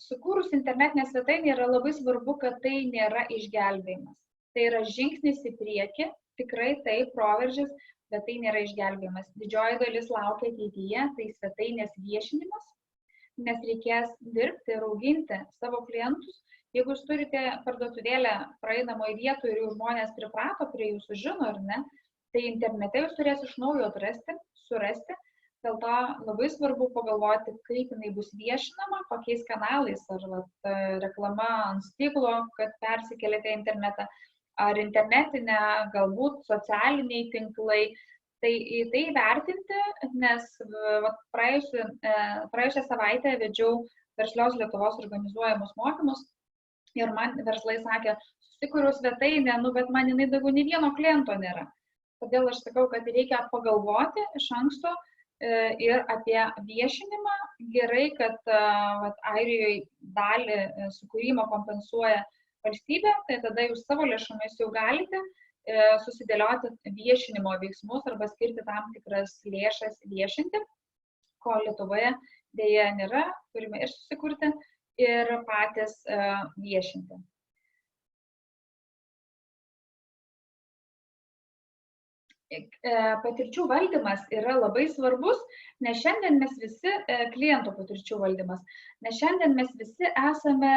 Sukūrus internetinę svetainę yra labai svarbu, kad tai nėra išgelbėjimas. Tai yra žingsnis į priekį, tikrai tai proveržis, bet tai nėra išgelbėjimas. Didžioji dalis laukia ateityje, tai svetainės viešinimas, nes reikės dirbti ir auginti savo klientus. Jeigu jūs turite parduotuvėlę praeinamoje vietoje ir jau žmonės priprato prie jūsų žino, ar ne, tai internete jūs turės iš naujo surasti. Dėl to labai svarbu pagalvoti, kaip jinai bus viešinama, kokiais kanalais, ar reklama ant stiklo, kad persikeliate į internetą, ar internetinę, galbūt socialiniai tinklai. Tai į tai vertinti, nes praėjusią savaitę vedžiau Verslios Lietuvos organizuojamus mokymus ir man verslai sakė, susikūriau svetainę, bet man jinai daugiau nei vieno kliento nėra. Todėl aš sakau, kad reikia pagalvoti iš anksto ir apie viešinimą. Gerai, kad Airijoje dalį sukūrimo kompensuoja valstybė, tai tada jūs savo lėšomis jau galite susidėlioti viešinimo veiksmus arba skirti tam tikras lėšas viešinti, ko Lietuvoje dėja nėra, turime ir susikurti ir patys viešinti. Patirčių valdymas yra labai svarbus, nes šiandien mes visi, klientų patirčių valdymas, nes šiandien mes visi esame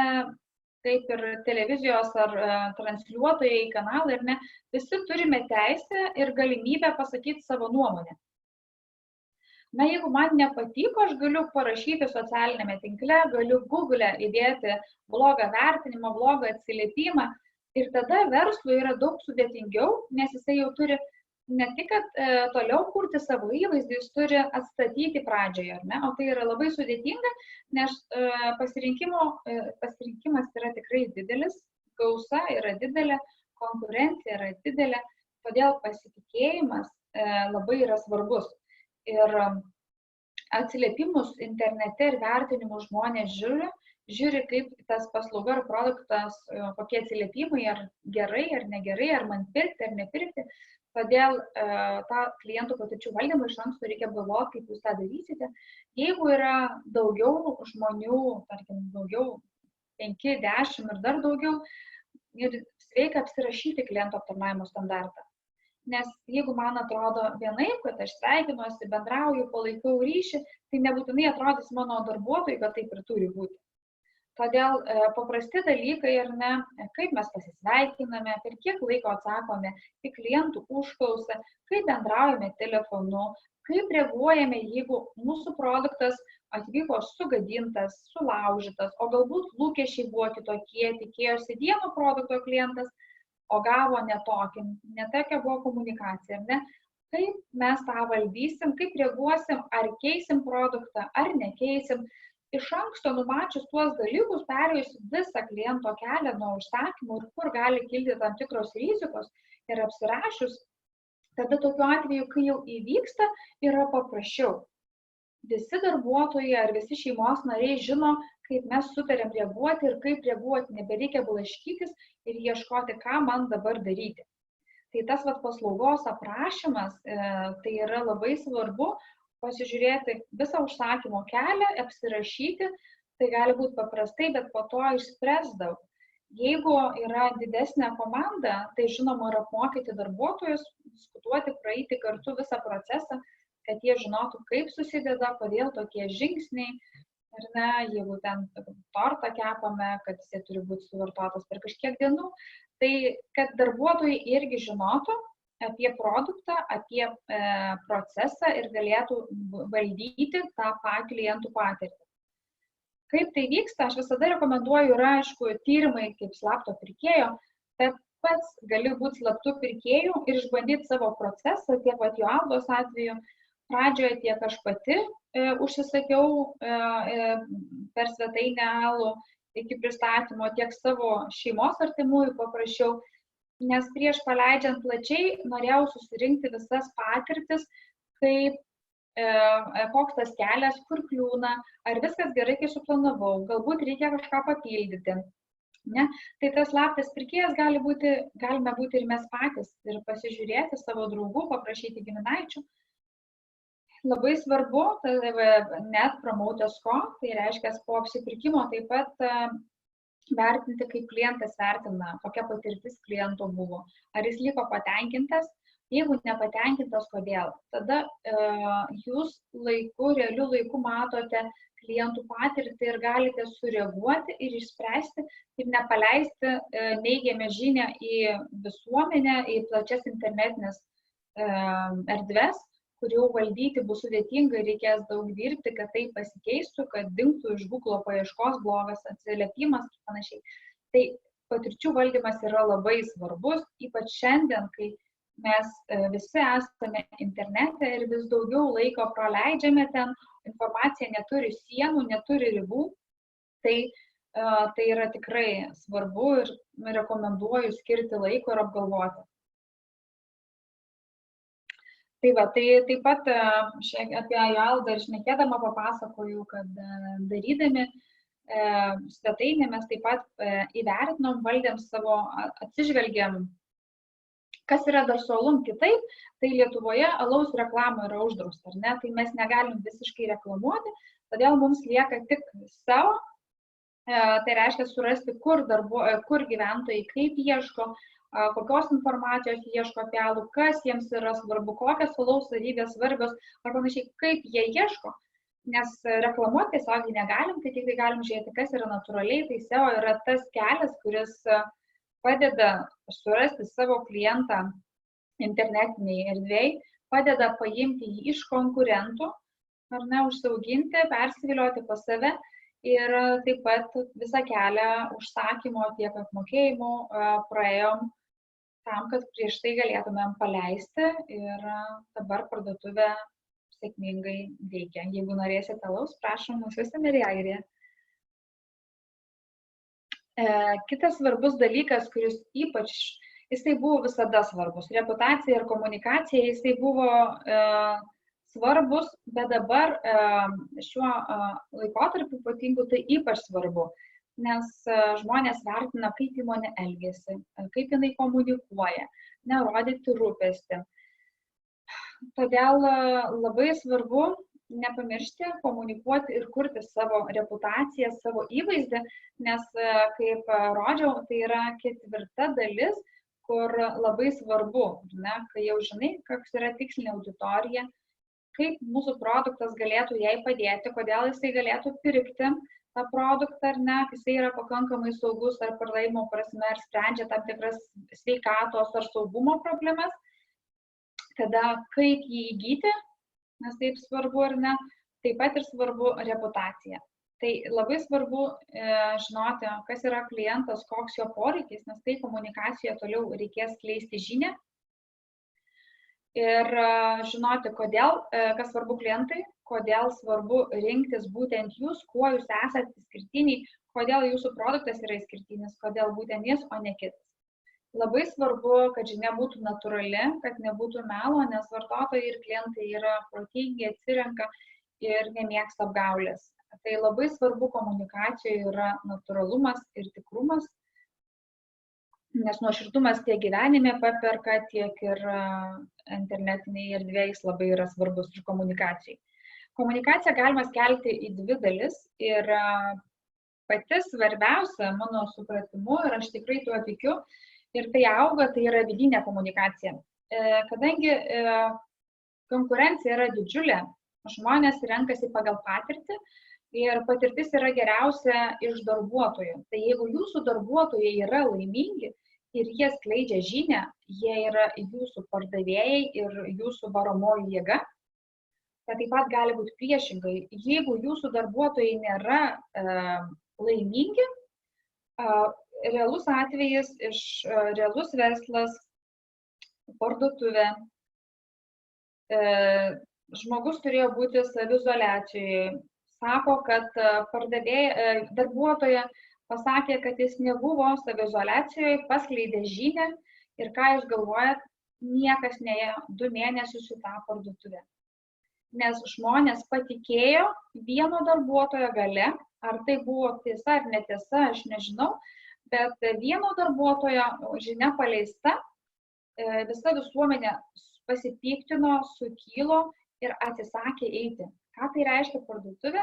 kaip ir televizijos ar transliuotojai kanalai, ar ne, visi turime teisę ir galimybę pasakyti savo nuomonę. Na, jeigu man nepatiko, aš galiu parašyti socialinėme tinkle, galiu Google įdėti blogą vertinimą, blogą atsiliepimą ir tada verslui yra daug sudėtingiau, nes jisai jau turi ne tik, kad toliau kurti savo įvaizdį, jis turi atstatyti pradžioje, ar ne? O tai yra labai sudėtinga, nes pasirinkimas yra tikrai didelis, gausa yra didelė, konkurencija yra didelė, todėl pasitikėjimas labai yra svarbus. Ir atsiliepimus internete ir vertinimus žmonės žiūri, kaip tas paslauga ar produktas, kokie atsiliepimai, ar gerai, ar negerai, ar man pirkti, ar nepirkti. Todėl tą klientų patirčių valdymą iš anksto reikia galvoti, kaip jūs tą darysite. Jeigu yra daugiau žmonių, tarkim, daugiau 5, 10 ir dar daugiau, ir reikia apsirašyti klientų aptarnavimo standartą. Nes jeigu man atrodo vienaip, kad aš sveikinuosi, bendrauju, palaikau ryšį, tai nebūtinai atrodys mano darbuotojui, kad taip ir turi būti. Todėl paprasti dalykai ir ne, kaip mes pasisveikiname, per kiek laiko atsakome į klientų užklausą, kaip bendraujame telefonu, kaip reaguojame, jeigu mūsų produktas atvyko sugadintas, sulaužytas, o galbūt lūkesčiai buvo kitokie, tikėjosi vieno produkto klientas, o gavo netokia buvo komunikacija, ne? Kaip mes tą valdysim, kaip reaguosim, ar keisim produktą, ar nekeisim. Iš anksto numačius tuos dalykus, perėjus visą kliento kelią nuo užsakymų ir kur gali kilti tam tikros rizikos ir apsirašius, tada tokiu atveju, kai jau įvyksta, yra paprasčiau. Visi darbuotojai ar visi šeimos nariai žino, kaip mes sutarėm reaguoti ir kaip reaguoti, nebereikia blaškytis ir ieškoti, ką man dabar daryti. Tai tas paslaugos aprašymas, tai yra labai svarbu pasižiūrėti visą užsakymo kelią, apsirašyti, tai gali būti paprastai, bet po to išspręs daug. Jeigu yra didesnė komanda, tai žinoma yra apmokyti darbuotojus, diskutuoti, praeiti kartu visą procesą, kad jie žinotų, kaip susideda, kodėl tokie žingsniai, ar ne, jeigu ten tortą kepame, kad jis turi būti suvartotas per kažkiek dienų, tai kad darbuotojai irgi žinotų apie produktą, apie procesą ir galėtų valdyti tą klientų patirtį. Kaip tai vyksta, aš visada rekomenduoju, yra, aišku, tyrimai kaip slapto pirkėjo, bet pats gali būti slaptų pirkėjų ir išbandyti savo procesą, tiek pat Joaldos atveju. Pradžioje tiek aš pati užsisakiau per svetainę alų iki pristatymo, tiek savo šeimos artimųjų paprašiau, nes prieš paleidžiant plačiai norėjau susirinkti visas patirtis, kaip koks tas kelias, kur kliūna, ar viskas gerai, kai suplanavau, galbūt reikia kažką papildyti. Ne? Tai tas slaptas pirkėjas galime būti ir mes patys ir pasižiūrėti savo draugų, paprašyti giminaičių. Labai svarbu, net promote.co, tai reiškia po apsipirkimo taip pat vertinti, kaip klientas vertina, kokia patirtis kliento buvo. Ar jis liko patenkintas, jeigu nepatenkintas, kodėl. Tada jūs realiu laiku matote klientų patirtį ir galite sureaguoti ir išspręsti ir nepaleisti neigiamą žinią į visuomenę, į plačias internetinės erdves, kurių valdyti bus sudėtinga ir reikės daug dirbti, kad tai pasikeistų, kad dingtų iš Google paieškos blogas atsiliepimas ir panašiai. Tai patirčių valdymas yra labai svarbus, ypač šiandien, kai mes visi esame internete ir vis daugiau laiko praleidžiame ten, informacija neturi sienų, neturi ribų, tai yra tikrai svarbu ir rekomenduoju skirti laiko ir apgalvoti. Tai taip pat apie Joaldą ir šnekėdama papasakoju, kad darydami svetainę mes taip pat įvertinom, valdėm savo, atsižvelgiam, kas yra dar su alum kitaip, tai Lietuvoje alaus reklamų yra uždrausta, ar ne, tai mes negalim visiškai reklamuoti, todėl mums lieka tik SEO, tai reiškia surasti, kur gyventojai, kaip ieško, kokios informacijos ieško apie alų, kas jiems yra svarbu, kokios alaus savybės svarbios, ar panašiai, kaip jie ieško, nes reklamuoti tiesiog negalim, tai tik tai galim žiūrėti, kas yra natūraliai, tai SEO yra tas kelias, kuris padeda surasti savo klientą internetiniai erdvėj, padeda paimti jį iš konkurentų, ar ne, užsiauginti, persivilioti pas save ir taip pat visą kelią užsakymo tiek apmokėjimų praėjom tam, kad prieš tai galėtumėm paleisti ir dabar parduotuvė sėkmingai veikia. Jeigu norėsite alaus, prašom mūsų seminarijoje. Kitas svarbus dalykas, kuris ypač, jisai buvo visada svarbus, reputacija ir komunikacija, jisai buvo svarbus, bet dabar šiuo laikotarpiu ypatingu tai ypač svarbu, nes žmonės vertina, kaip įmonė elgiasi, kaip jinai komunikuoja, nerodyti rūpestį. Todėl labai svarbu nepamiršti komunikuoti ir kurti savo reputaciją, savo įvaizdį, nes, kaip rodžiau, tai yra 4. dalis, kur labai svarbu, ne, kai jau žinai, koks yra tikslinė auditorija, kaip mūsų produktas galėtų jai padėti, kodėl jisai galėtų pirkti tą produktą ar ne, jisai yra pakankamai saugus ar pardavimo prasme, ar sprendžia tam tikras sveikatos ar saugumo problemas, tada kaip jį įgyti, nes taip svarbu ar ne, taip pat ir svarbu reputacija. Tai labai svarbu žinoti, kas yra klientas, koks jo poreikis, nes tai komunikacijoje toliau reikės skleisti žinią ir žinoti, kodėl, kas svarbu klientai, kodėl svarbu rinktis būtent jūs, kuo jūs esate išskirtiniai, kodėl jūsų produktas yra išskirtinis, kodėl būtent jis, o ne kitas. Labai svarbu, kad žinia būtų natūrali, kad nebūtų melo, nes vartotojai ir klientai yra protingi, atsirenka ir nemėgsta apgaulės. Tai labai svarbu komunikacijoje yra natūralumas ir tikrumas, nes nuoširdumas tiek gyvenime paperka, tiek ir internetiniai erdvėjais labai yra svarbus ir komunikacijai. Komunikaciją galima skelti į 2 dalis ir pati svarbiausia mano supratimu ir aš tikrai tuo tikiu, ir tai auga, tai yra vidinė komunikacija. Kadangi konkurencija yra didžiulė, žmonės renkasi pagal patirtį ir patirtis yra geriausia iš darbuotojų. Tai jeigu jūsų darbuotojai yra laimingi ir jie skleidžia žinią, jie yra jūsų pardavėjai ir jūsų varomoji jėga, tai taip pat gali būti priešingai. Jeigu jūsų darbuotojai nėra laimingi, realus atvejis iš realus verslas, parduotuvė, žmogus turėjo būti saviizoliacijoje, sako, kad darbuotoja pasakė, kad jis nebuvo saviizoliacijoje, paskleidė žinią ir ką jūs galvojat, niekas neėjo 2 mėnesius į tą parduotuvę. Nes žmonės patikėjo vieno darbuotojo gale, ar tai buvo tiesa ar netiesa, aš nežinau, bet vieno darbuotojo žinia paleista, visa visuomenė pasipiktino, sukilo ir atsisakė eiti. Ką tai reiškia parduotuvė?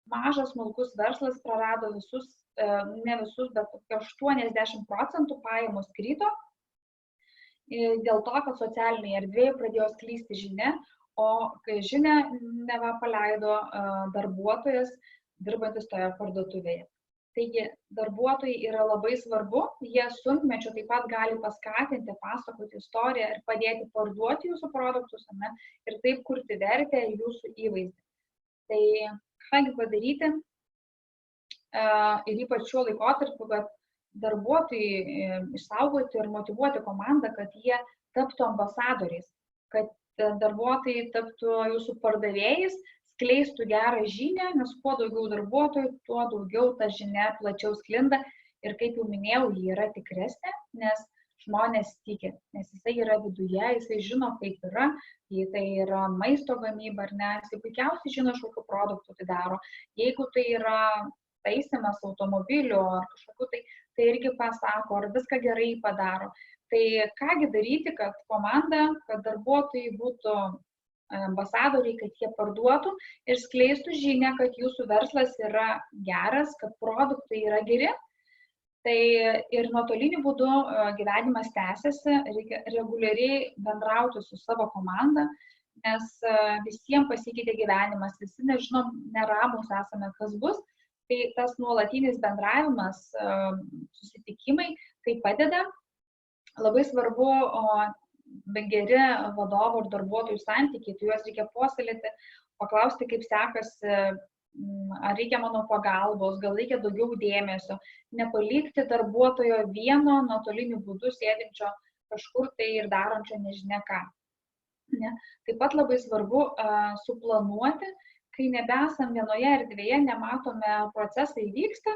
Mažas smulkus verslas prarado visus, ne visus, bet 80% pajamos krito, dėl to, kad socialinėje erdvėje pradėjo skleisti žinia, o kai žinia neva paleido darbuotojas, dirbantis toje parduotuvėje. Taigi darbuotojai yra labai svarbu, jie sunkmečiu taip pat gali paskatinti, pasakoti istoriją ir padėti parduoti jūsų produktus, ne, ir taip kurti vertę jūsų įvaizdį. Tai kągi padaryti ir ypač šiuo laikotarpiu, kad darbuotojai išsaugoti ir motyvuoti komandą, kad jie taptų ambasadoriais, kad darbuotojai taptų jūsų pardavėjais, skleistų gerą žinią, nes kuo daugiau darbuotojų, tuo daugiau ta žinia plačiau sklinda ir, kaip jau minėjau, ji yra tikresnė, nes žmonės tiki, nes jisai yra viduje, jisai žino, kaip yra, jei tai yra maisto gamyba ar ne, jisai puikiausiai žino, iš kokių produktų tai daro. Jeigu tai yra taisymas automobilių ar kažkokiu, tai irgi pasako, ar viską gerai padaro. Tai kągi daryti, kad komanda, kad darbuotojai būtų ambasadoriai, kad jie parduotų ir skleistų žinią, kad jūsų verslas yra geras, kad produktai yra geri. Tai ir nuotoliniu būdu gyvenimas tęsiasi, reikia reguliariai bendrauti su savo komanda, nes visiems pasikeitė gyvenimas, visi nežinom, neramus esame, kas bus. Tai tas nuolatinis bendravimas, susitikimai, tai padeda. Labai svarbu geri vadovų ir darbuotojų santykiai, tai juos reikia puoselėti, paklausti, kaip sekasi, ar reikia mano pagalbos, gal reikia daugiau dėmesio, nepalikti darbuotojo vieno nuotoliniu būdu sėdinčio kažkur tai ir darančio nežinia ką. Ne? Taip pat labai svarbu suplanuoti, kai nebesam vienoje erdvėje, nematome procesai vyksta,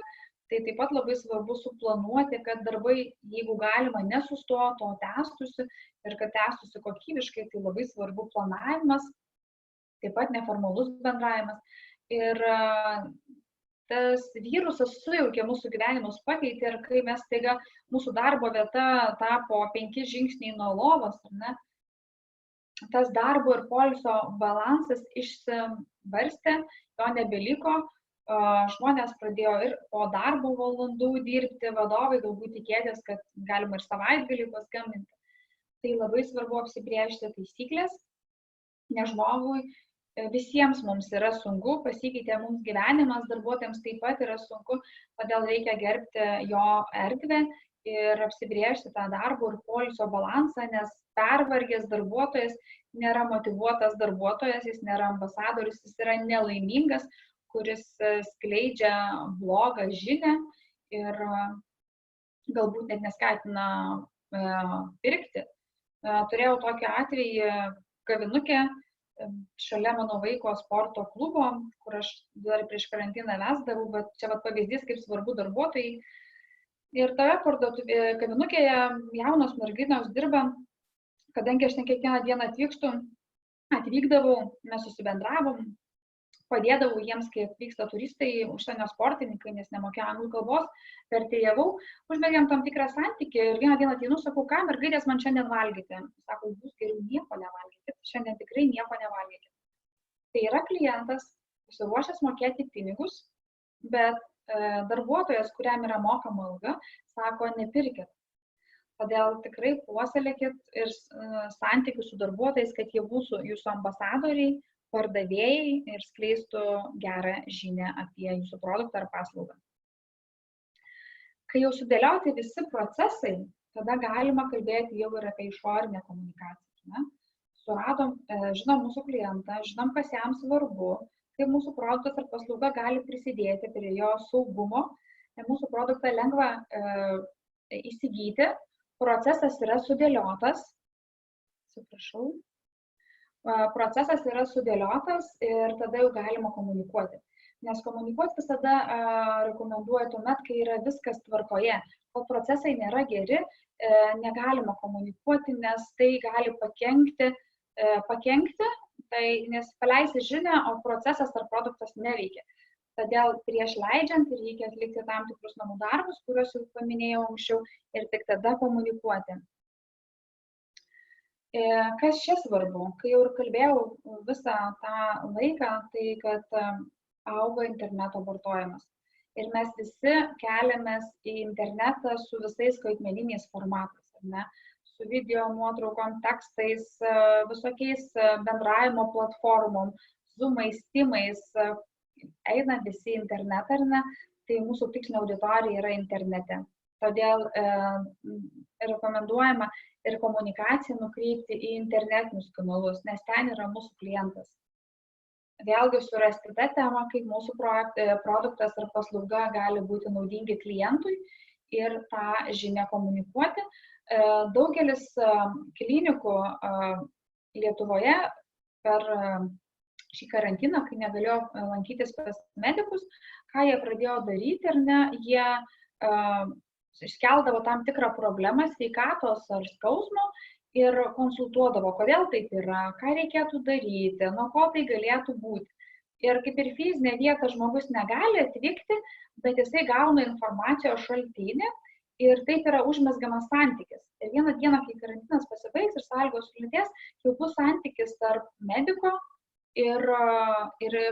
tai taip pat labai svarbu suplanuoti, kad darbai, jeigu galima, nesustotų, o tęstųsi ir kad tęstųsi kokybiškai, tai labai svarbu planavimas, taip pat neformalus bendravimas. Ir tas virusas sujaukė mūsų gyvenimus, pakeitė, ir kai mes staiga, mūsų darbo vieta tapo 5 žingsniai nuo lovos, ar ne, tas darbo ir poilsio balansas išsibarstė, jo nebeliko, žmonės pradėjo ir po darbo valandų dirbti, vadovai galbūt tikėtis, kad galima ir savaitgalį paskambinti. Tai labai svarbu apsibrėžti taisyklės, nes žmogui visiems mums yra sunku, pasikeitė mums gyvenimas, darbuotojams taip pat yra sunku, todėl reikia gerbti jo erdvę ir apsibrėžti tą darbo ir poilsio balansą, nes pervargęs darbuotojas nėra motyvuotas darbuotojas, jis nėra ambasadorius, jis yra nelaimingas, kuris skleidžia blogą žinią ir galbūt net neskatina pirkti. Turėjau tokį atvejį kavinukė šalia mano vaiko sporto klubo, kur aš dar prieš karantiną vesdavau, bet čia pavyzdys, kaip svarbu darbuotojai. Ir toje kavinukėje jaunos merginos dirba, kadangi aš ten kiekvieną dieną atvykdavau, mes susibendravom, padėdavau jiems, kai atvyksta turistai, užsienio sportininkai, nes nemokėjau anglų kalbos, vertėjavau, užmegėm tam tikrą santykį ir vieną dieną ateinu, sakau, ką mergaitės man šiandien valgyti. Sako, jūs geriau nieko nevalgykit, šiandien tikrai nieko nevalgykit. Tai yra klientas, pasiruošęs mokėti pinigus, bet darbuotojas, kuriam yra mokama alga, sako, nepirkit. Todėl tikrai puoselėkit ir santykius su darbuotojais, kad jie būtų jūsų ambasadoriai, pardavėjai ir skleistų gerą žinią apie jūsų produktą ar paslaugą. Kai jau sudėlioti visi procesai, tada galima kalbėti jau ir apie išorinę komunikaciją. Ne? Suradom, žinom mūsų klientą, žinom, kas jam svarbu, kaip mūsų produktas ar paslauga gali prisidėti prie jo saugumo, mūsų produktą lengva įsigyti, procesas yra sudėliotas, procesas yra sudėliotas ir tada jau galima komunikuoti. Nes komunikuoti visada rekomenduoju tuomet, kai yra viskas tvarkoje. Kol procesai nėra geri, negalima komunikuoti, nes tai gali pakenkti, nes paleisi žinią, o procesas ar produktas neveikia. Todėl prieš leidžiant reikia atlikti tam tikrus namų darbus, kuriuos jau paminėjau anksčiau, ir tik tada komunikuoti. Kas čia svarbu? Kai jau ir kalbėjau visą tą laiką, tai kad auga interneto vartojimas. Ir mes visi keliamės į internetą su visais skaitmeniniais formatais, ne? Su video, nuotraukom, tekstais, visokiais bendravimo platformom, zoomais, teamais, eina visi į internetą, ar ne? Tai mūsų tikslinė auditorija yra internete. Todėl rekomenduojama ir komunikaciją nukreipti į internetinius kanalus, nes ten yra mūsų klientas. Vėlgi surasti tą temą, kaip mūsų produktas ar paslauga gali būti naudingi klientui ir tą žinią komunikuoti. Daugelis klinikų Lietuvoje per šį karantiną, kai negalėjo lankytis pas medikus, ką jie pradėjo daryti, ar ne, jie iškeldavo tam tikrą problemą sveikatos ar skausmo ir konsultuodavo, kodėl taip yra, ką reikėtų daryti, nuo ko tai galėtų būti. Ir kaip ir fizinė vieta žmogus negali atvykti, bet jisai gauna informacijos šaltinį ir taip yra užmezgamas santykis. Ir vieną dieną, kai karantinas pasibaigs ir sąlygos sulėtės, jau bus santykis tarp mediko ir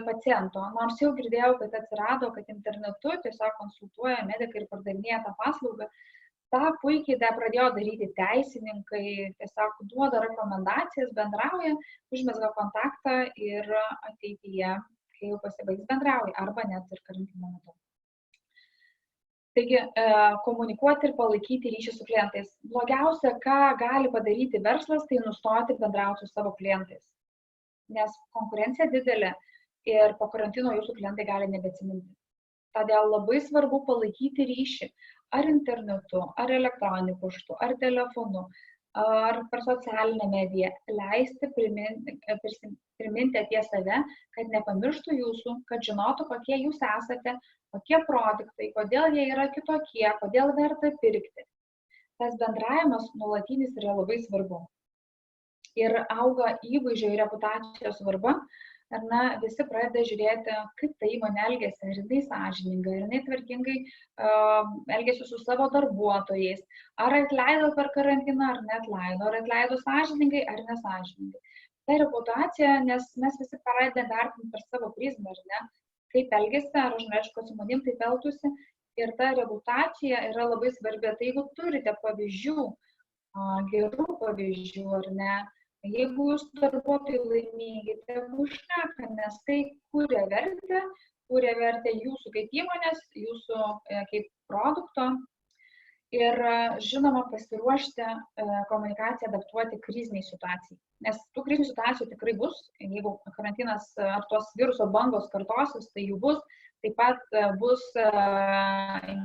paciento. Nors jau girdėjau, kad atsirado, kad internetu tiesiog konsultuoja medikai ir pardavinėja tą paslaugą. Ta puikiai pradėjo daryti teisininkai, tiesiog duoda rekomendacijas, bendrauja, užmezga kontaktą ir ateityje, kai jau pasibaigs, bendrauja, arba net ir karantino metu. Taigi, komunikuoti ir palaikyti ryšį su klientais. Blogiausia, ką gali padaryti verslas, tai nustoti bendrauti su savo klientais. Nes konkurencija didelė ir po karantino jūsų klientai gali nebeatsiminti. Todėl labai svarbu palaikyti ryšį ar internetu, ar elektroniniu paštu, ar telefonu, ar per socialinę mediją. Leisti priminti apie save, kad nepamirštų jūsų, kad žinotų, kokie jūs esate, kokie produktai, kodėl jie yra kitokie, kodėl verta pirkti. Tas bendravimas nuolatinis yra labai svarbu. Ir auga įvaizdžio ir reputacijos svarba. ar ne, visi pradeda žiūrėti, kaip ta įmonė elgėsi, ar jinai sąžininga, ar jinai tvarkingai elgėsi su savo darbuotojais, ar atleido per karantiną, ar neatleido, ar atleido sąžiningai, ar nesąžiningai. Ta reputacija, nes mes visi pradedame vertinti per savo prizmę, ar ne, kaip elgėsi, ar aš norėčiau, kad su manim taip elgtųsi. Ir ta reputacija yra labai svarbi. Tai jeigu turite pavyzdžių, gerų pavyzdžių, ar ne, jeigu jūs darbuotojai laimingi, tegu šneka, nes tai kuria vertę jūsų kaip įmonės, jūsų kaip produkto. Ir žinoma, pasiruošti komunikaciją adaptuoti kriziniai situacijai. Nes tų krizinių situacijų tikrai bus, jeigu karantinas ar tos viruso bangos kartosis, tai jų bus. Taip pat bus,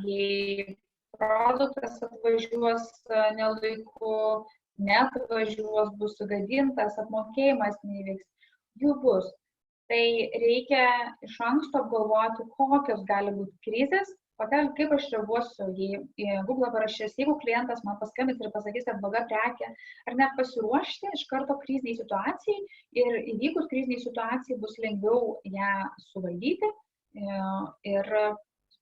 jei produktas atvažiuos nelaiku, neatvažiuos, bus sugadintas, apmokėjimas neįvyks, jų bus. Tai reikia iš anksto apgalvoti, kokios gali būti krizės, kaip aš reaguosiu, jei Google parašys, jeigu klientas man paskambins ir pasakys, kad bloga prekė, ar net pasiruošti iš karto kriziniai situacijai ir įvykus kriziniai situacijai bus lengviau ją suvaldyti ir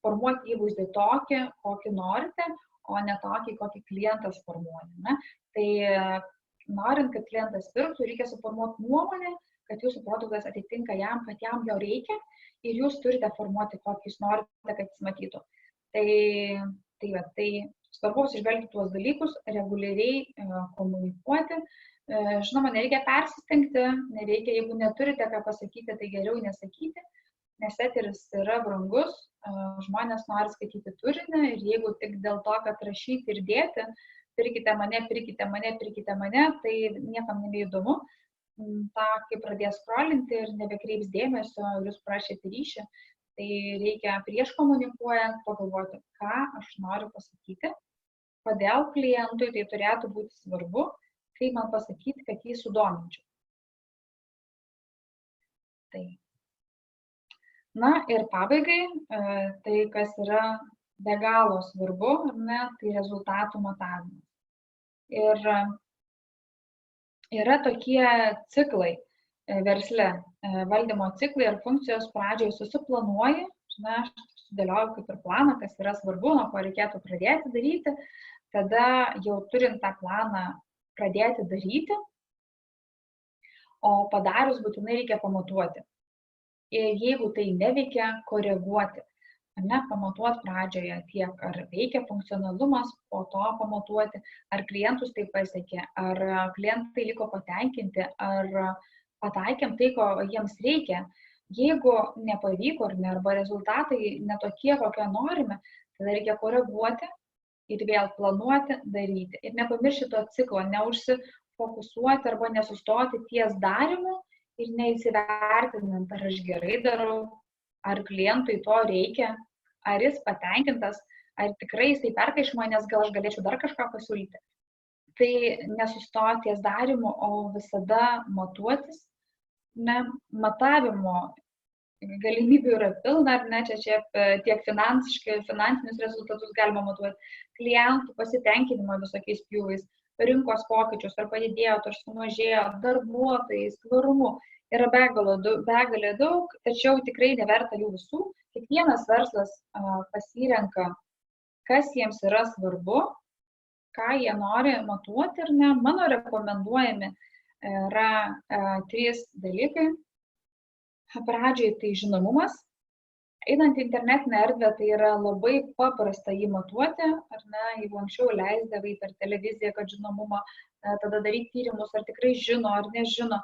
formuoti įvaizdį tokį, kokį norite, o ne tokį, kokį klientas formuoja. Ne? Tai norint, kad klientas pirktų, reikia suformuoti nuomonę, kad jūsų produktas atitinka jam, kad jam jo reikia ir jūs turite formuoti, kokį jūs norite, kad jis matytų. Tai svarbu išvelgti tuos dalykus, reguliariai komunikuoti. Žinoma, nereikia persistengti, nereikia, jeigu neturite ką pasakyti, tai geriau nesakyti, nes eteris yra brangus, žmonės nori skaityti turinį ir jeigu tik dėl to, kad rašyti ir dėti, pirkite mane, tai niekam nebeįdomu. Ta, kai pradės scrollinti ir nebekreips dėmesio ir jūs prašėte ryšį, tai reikia prieš komunikuojant pagalvoti, ką aš noriu pasakyti, kodėl klientui tai turėtų būti svarbu, kaip man pasakyti, kad jį sudominčiau. Tai. Na ir pabaigai, tai kas yra be galo svarbu, ne, tai rezultatų matavimas. Ir yra tokie ciklai versle, valdymo ciklai ir funkcijos pradžioje susiplanuoji, sudėlioju kaip ir planą, kas yra svarbu, nuo ko reikėtų pradėti daryti, tada jau turint tą planą pradėti daryti, o padarius būtinai reikia pamatuoti. Ir jeigu tai neveikia, koreguoti. Pamatuoti pradžioje tiek, ar veikia funkcionalumas, po to pamatuoti, ar klientus tai pasiekė, ar klientai liko patenkinti, ar pataikėm tai, ko jiems reikia. Jeigu nepavyko arba rezultatai netokie, kokie norime, tada reikia koreguoti ir vėl planuoti, daryti. Ir nepamiršti to ciklo, neužsifokusuoti arba nesustoti ties darymu ir neįsivertinant, ar aš gerai darau, ar klientui to reikia, ar jis patenkintas, ar tikrai jisai perka iš manęs, gal aš galėčiau dar kažką pasiūlyti. Tai nesustoti ties darymu, o visada matuotis. Matavimo galimybių yra pilna, ar ne, čia tiek finansinius rezultatus galima matuoti, klientų pasitenkinimą visokiais pjūviais, rinkos pokyčius, ar padidėjo, ar sumažėjo, darbuotojais, tvarumu. Yra begalė daug, tačiau tikrai neverta jų visų. Kiekvienas verslas pasirenka, kas jiems yra svarbu, ką jie nori matuoti ir ne. Mano rekomenduojami yra 3 dalykai. Pradžiai tai žinomumas. Einant į internetinę erdvę, tai yra labai paprasta jį matuoti, ar ne, jeigu anksčiau leisdavai per televiziją, kad žinomumą, tada daryti tyrimus, ar tikrai žino, ar nežino.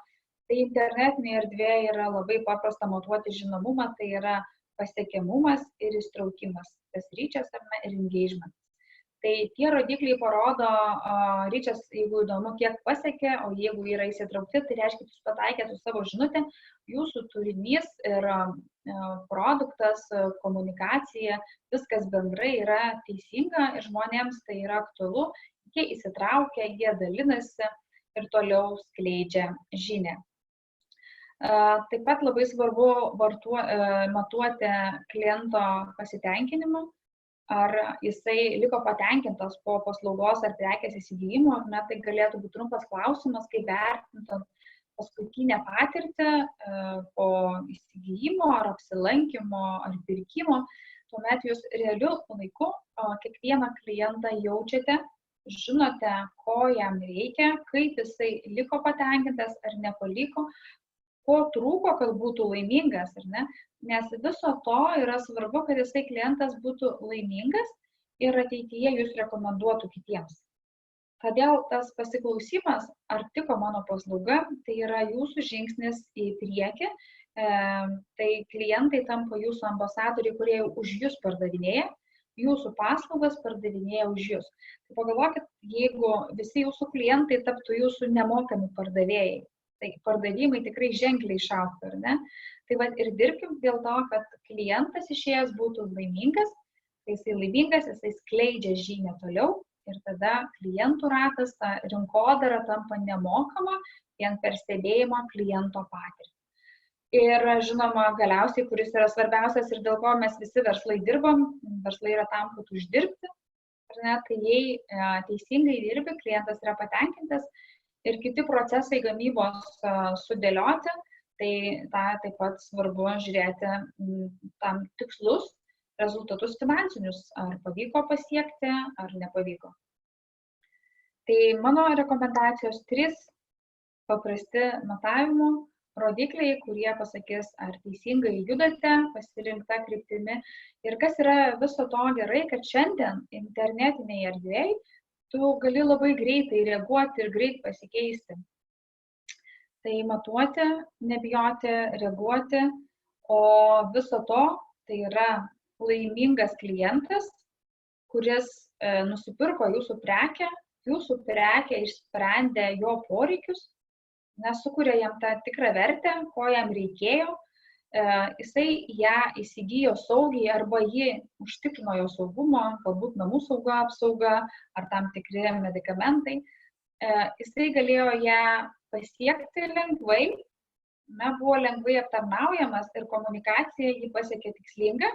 Tai internetinė erdvė yra labai paprasta matuoti žinomumą, tai yra pasiekiamumas ir įstraukimas, tas reachas ir engagement. Tai tie rodikliai parodo, reachas, jeigu įdomu, kiek pasiekė, o jeigu yra įsitraukti, tai reiškia, kad jūs pataikėte su savo žinutė, jūsų turinys ir produktas, komunikacija, viskas bendrai yra teisinga ir žmonėms tai yra aktualu, jie įsitraukia, jie dalinasi ir toliau skleidžia žinią. Taip pat labai svarbu matuoti kliento pasitenkinimą, ar jisai liko patenkintas po paslaugos ar prekės įsigijimo, tai galėtų būti trumpas klausimas, kaip vertinant paskutinę patirtį po įsigijimo ar apsilankymo ar pirkimo, tuomet jūs realiu laiku kiekvieną klientą jaučiate, žinote, ko jam reikia, kaip jisai liko patenkintas ar nepaliko, ko trūko, kad būtų laimingas, ar ne? Nes viso to yra svarbu, kad jisai klientas būtų laimingas ir ateityje jūs rekomenduotų kitiems. Todėl tas pasiklausimas, ar tiko mano paslauga, tai yra jūsų žingsnis į priekį, tai klientai tampa jūsų ambasadoriai, kurie už jūs pardavinėja, jūsų paslaugas pardavinėja už jūs. Tai pagalvokit, jeigu visi jūsų klientai taptų jūsų nemokami pardavėjai, tai pardavimai tikrai ženkliai išaugtų, ar ne? Tai va ir dirbkim dėl to, kad klientas išėjęs būtų laimingas, kai jisai laimingas, jisai skleidžia žinią toliau. Ir tada klientų ratas, ta rinkodara tampa nemokama vien per stebėjimą kliento patirtį. Ir žinoma, galiausiai, kuris yra svarbiausias ir dėl ko mes visi verslai dirbam, verslai yra tam, kad uždirbti, ar ne, tai jei teisingai dirbi, klientas yra patenkintas ir kiti procesai gamybos sudėlioti, tai tą taip pat svarbu žiūrėti tam tikslus, rezultatus finansinius, ar pavyko pasiekti, ar nepavyko. Tai mano rekomendacijos 3 paprasti matavimo rodikliai, kurie pasakys, ar teisingai judate pasirinkta kryptimi. Ir kas yra viso to gerai, kad šiandien internetinėje erdvėje tu gali labai greitai reaguoti ir greit pasikeisti. Tai matuoti, nebijoti, reaguoti, o viso to tai yra laimingas klientas, kuris nusipirko jūsų prekę išsprendė jo poreikius, nesukuria jam tą tikrą vertę, ko jam reikėjo, jisai ją įsigijo saugiai arba ji užtikrino jo saugumą, galbūt namų apsauga ar tam tikri medikamentai, jisai galėjo ją pasiekti lengvai, buvo lengvai aptarnaujamas ir komunikacija jį pasiekė tikslinga.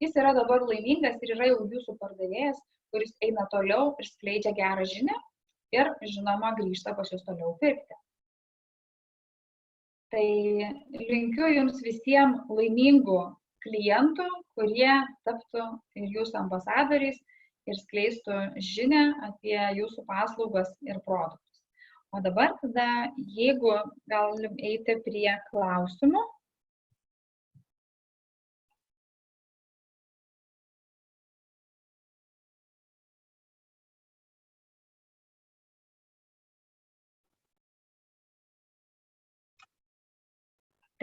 Jis yra dabar laimingas ir yra jau jūsų pardavėjas, kuris eina toliau ir skleidžia gerą žinią ir, žinoma, grįžta pas jūs toliau pirkti. Tai linkiu jums visiems laimingų klientų, kurie taptų ir jūsų ambasadoriais ir skleistų žinią apie jūsų paslaugas ir produktus. O dabar tada, jeigu galim eiti prie klausimų.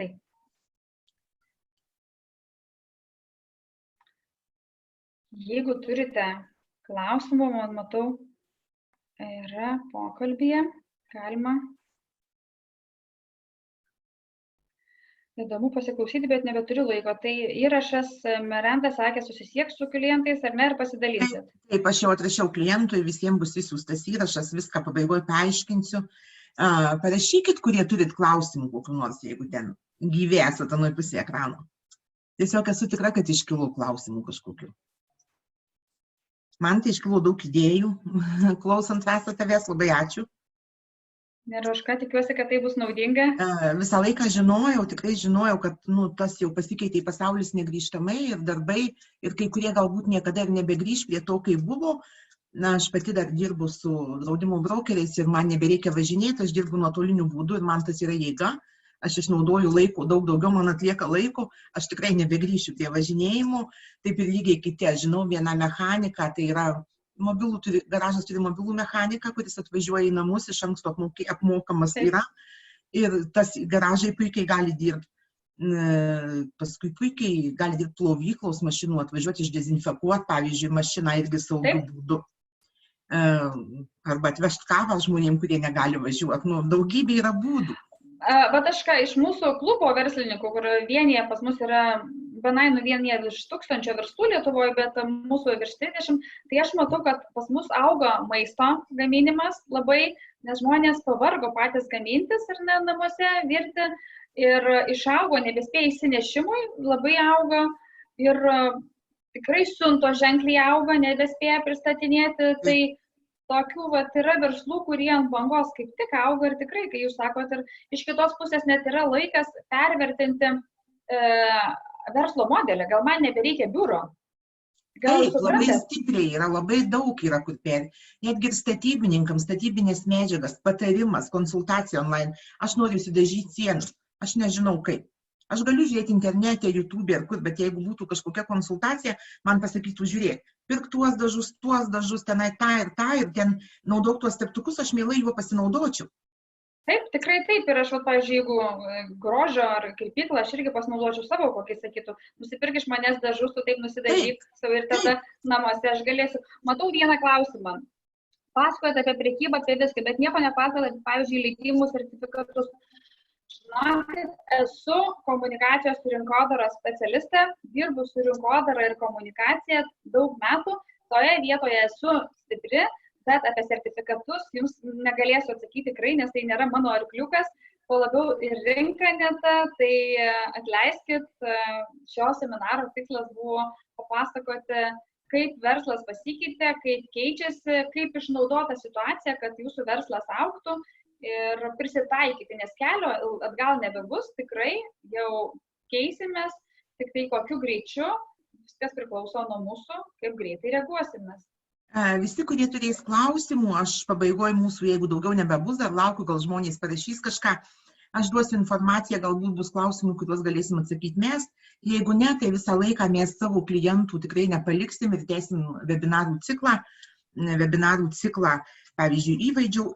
Taip. Jeigu turite klausimų, matau, yra pokalbyje, galima. Įdomu pasiklausyti, bet nebeturiu laiko. Tai įrašas, Miranda sakė, susisieks su klientais, ar ne, ir pasidalysit?
Taip, aš jau atrašiau klientui, visiems bus išsiųstas įrašas, viską pabaigoje paaiškinsiu. Parašykit, kurie turit klausimų kokių nors, jeigu ten gyvi esate nuo pusė ekrano. Tiesiog esu tikra, kad iškilo klausimų kažkokių. Man tai iškilo daug idėjų, klausant tavęs, labai ačiū.
Ir už ką tikiuosi, kad tai bus naudinga?
Visą laiką žinojau, tikrai žinojau, kad tas jau pasikeitė pasaulis negrįžtamai ir darbai, ir kai kurie galbūt niekada ir nebegrįž prie to, kai buvo. Aš pati dar dirbu su draudimo brokeriais ir man nebereikia važinėti, aš dirbu nuotoliniu būdu ir man tas yra jėga. Aš išnaudoju laiko, daug daugiau man atlieka laiko, aš tikrai nebegrįšiu prie važinėjimų. Taip ir lygiai kiti, aš žinau vieną mechaniką, tai yra garažas turi mobilų mechaniką, kuris atvažiuoja į namus, iš anksto apmokamas yra. Ir tas garažai puikiai gali dirbti. Paskui puikiai gali dirbti plovyklos mašinų, atvažiuoti išdezinfekuoti, pavyzdžiui, mašiną irgi saugiu būdu. Arba atvežti kavą žmonėms, kurie negali važiuoti. Daugybė yra būdų.
Bet aš iš mūsų klubo verslininkų, kur vienyje pas mus yra, vienyje virš 1000 verslų Lietuvoje, bet mūsų virš 30, tai aš matau, kad pas mus auga maisto gaminimas labai, nes žmonės pavargo patys gamintis ir namuose virti ir išaugo, nebespėja įsinešimui, labai auga ir tikrai siunto ženkliai auga, nebespėja pristatinėti, tai tokių, vat, yra verslų, kurie ant bangos kaip tik auga ir tikrai, kai jūs sakot, ir iš kitos pusės net yra laikas pervertinti verslo modelį. Gal man nebereikia biuro? Gal
Taip, labai
suprantat?
stipriai yra, labai daug yra kur netgi ir statybininkams, statybinės medžiagas, patarimas, konsultacija online. Aš noriu įsidažyti sienas, aš nežinau kaip. Aš galiu žiūrėti internete, YouTube ir kur, bet jeigu būtų kažkokia konsultacija, man pasakytų, žiūrėk, pirk tuos dažus, tenai tą ir ten naudok tuos teptukus, aš mielai juo pasinaudočiau.
Taip, tikrai taip. Ir aš, pavyzdžiui, jeigu grožio ar kirpyklą, aš irgi pasinaudočiau savo, kokį sakytų, nusipirk iš manęs dažus, tu taip nusidažyk savo ir tada namuose aš galėsiu. Matau vieną klausimą. Pasakojate apie prekybą, apie viską, bet nieko nepasakojate, pavyzdžiui, leidimų sertifikatus. Žinokit, esu komunikacijos ir rinkodaros specialistė, dirbu su rinkodara ir komunikacija daug metų, toje vietoje esu stipri, bet apie sertifikatus jums negalėsiu atsakyti tikrai, nes tai nėra mano arkliukas, o labiau ir rinka ne ta, tai atleiskit, šio seminaro tikslas buvo papasakoti, kaip verslas pasikeitė, kaip keičiasi, kaip išnaudota situacija, kad jūsų verslas augtų ir prisitaikyti, nes kelio atgal nebebus, tikrai jau keisimės, tik tai kokiu greičiu, viskas priklauso nuo mūsų, kaip greitai reaguosimės.
Visi, kurie turės klausimų, aš pabaigoju mūsų, jeigu daugiau nebebus, dar laukiu, gal žmonės parašys kažką, aš duosiu informaciją, galbūt bus klausimų, kuriuos galėsim atsakyti mes. Jeigu ne, tai visą laiką mes savo klientų tikrai nepaliksim ir tęsim webinarų ciklą, pavyzdžiui,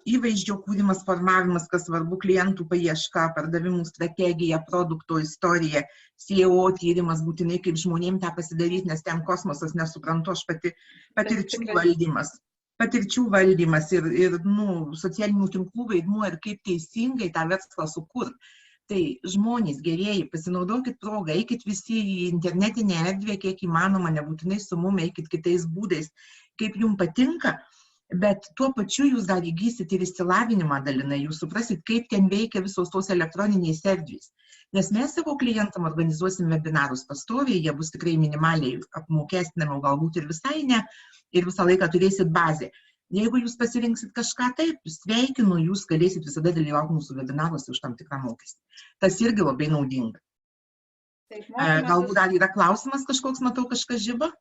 įvaizdžio kūrimas, formavimas, kas svarbu, klientų paieška, pardavimų strategija, produkto istorija, SEO tyrimas, būtinai kaip žmonėms tą pasidaryti, nes ten kosmosas, nesuprantu, aš patirčių valdymas ir socialinių tinklų vaidmuo ir kaip teisingai tą verslą sukurti. Tai žmonės, gerieji, pasinaudokit progą, eikit visi į internetinę erdvę, kiek įmanoma, nebūtinai su mumi, eikit kitais būdais, kaip jums patinka. Bet tuo pačiu jūs dar įgysit ir išsilavinimą dalinai, jūs suprasit, kaip ten veikia visos tos elektroninės erdvės. Nes mes savo klientam organizuosim webinarus pastoviai, jie bus tikrai minimaliai apmokestinami, galbūt ir visai ne, ir visą laiką turėsit bazę. Jeigu jūs pasirinksit kažką taip, sveikinu, jūs galėsit visada dalyvauti mūsų webinaruose už tam tikrą mokestį. Tas irgi labai naudinga. Galbūt dar yra klausimas kažkoks, matau, kažkas žiba?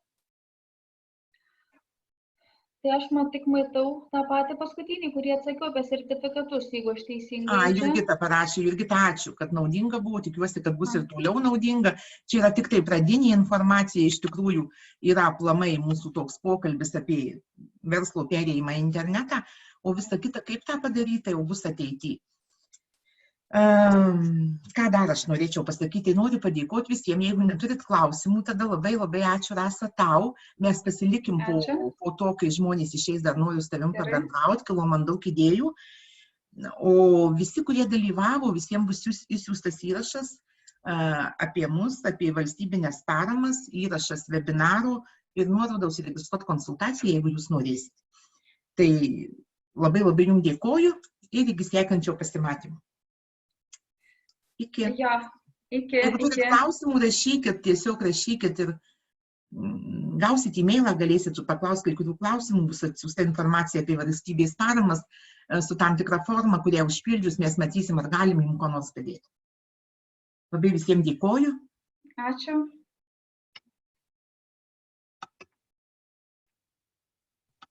Tai aš tik matau tą patį paskutinį, kurį atsakiau apie sertifikatus, jeigu aš teisingai.
Jurgita parašė, Jurgita, ačiū, kad naudinga buvo, tikiuosi, kad bus ir toliau naudinga. Čia yra tik tai pradinė informacija, iš tikrųjų yra aplamai mūsų toks pokalbis apie verslo perėjimą į internetą, o visa kita, kaip tą padaryti, jau bus ateityje. Ką dar aš norėčiau pasakyti, noriu padėkoti visiems, jeigu neturit klausimų, tada labai labai ačiū, Rasa, tau, mes pasilikim po to, kai žmonės išeis, dar noriu su tavim pabendrauti, kilo man daug idėjų, o visi, kurie dalyvavo, visiems bus išsiųstas įrašas apie mus, apie valstybinės paramas, įrašas webinarų ir nuorodą užsiregistruoti konsultaciją, jeigu jūs norėsit. Tai labai labai jums dėkoju ir iki sekančio pasimatymo. Iki. Jeigu turit klausimų, rašykit, tiesiog rašykit ir gausit e-mailą, galėsit paklausti kai kurių klausimų, bus atsiųsta informacija apie valstybės paramas su tam tikra forma, kurią užpildžius mes matysim, ar galim jums ko nors padėti. Labai visiems dėkoju.
Ačiū.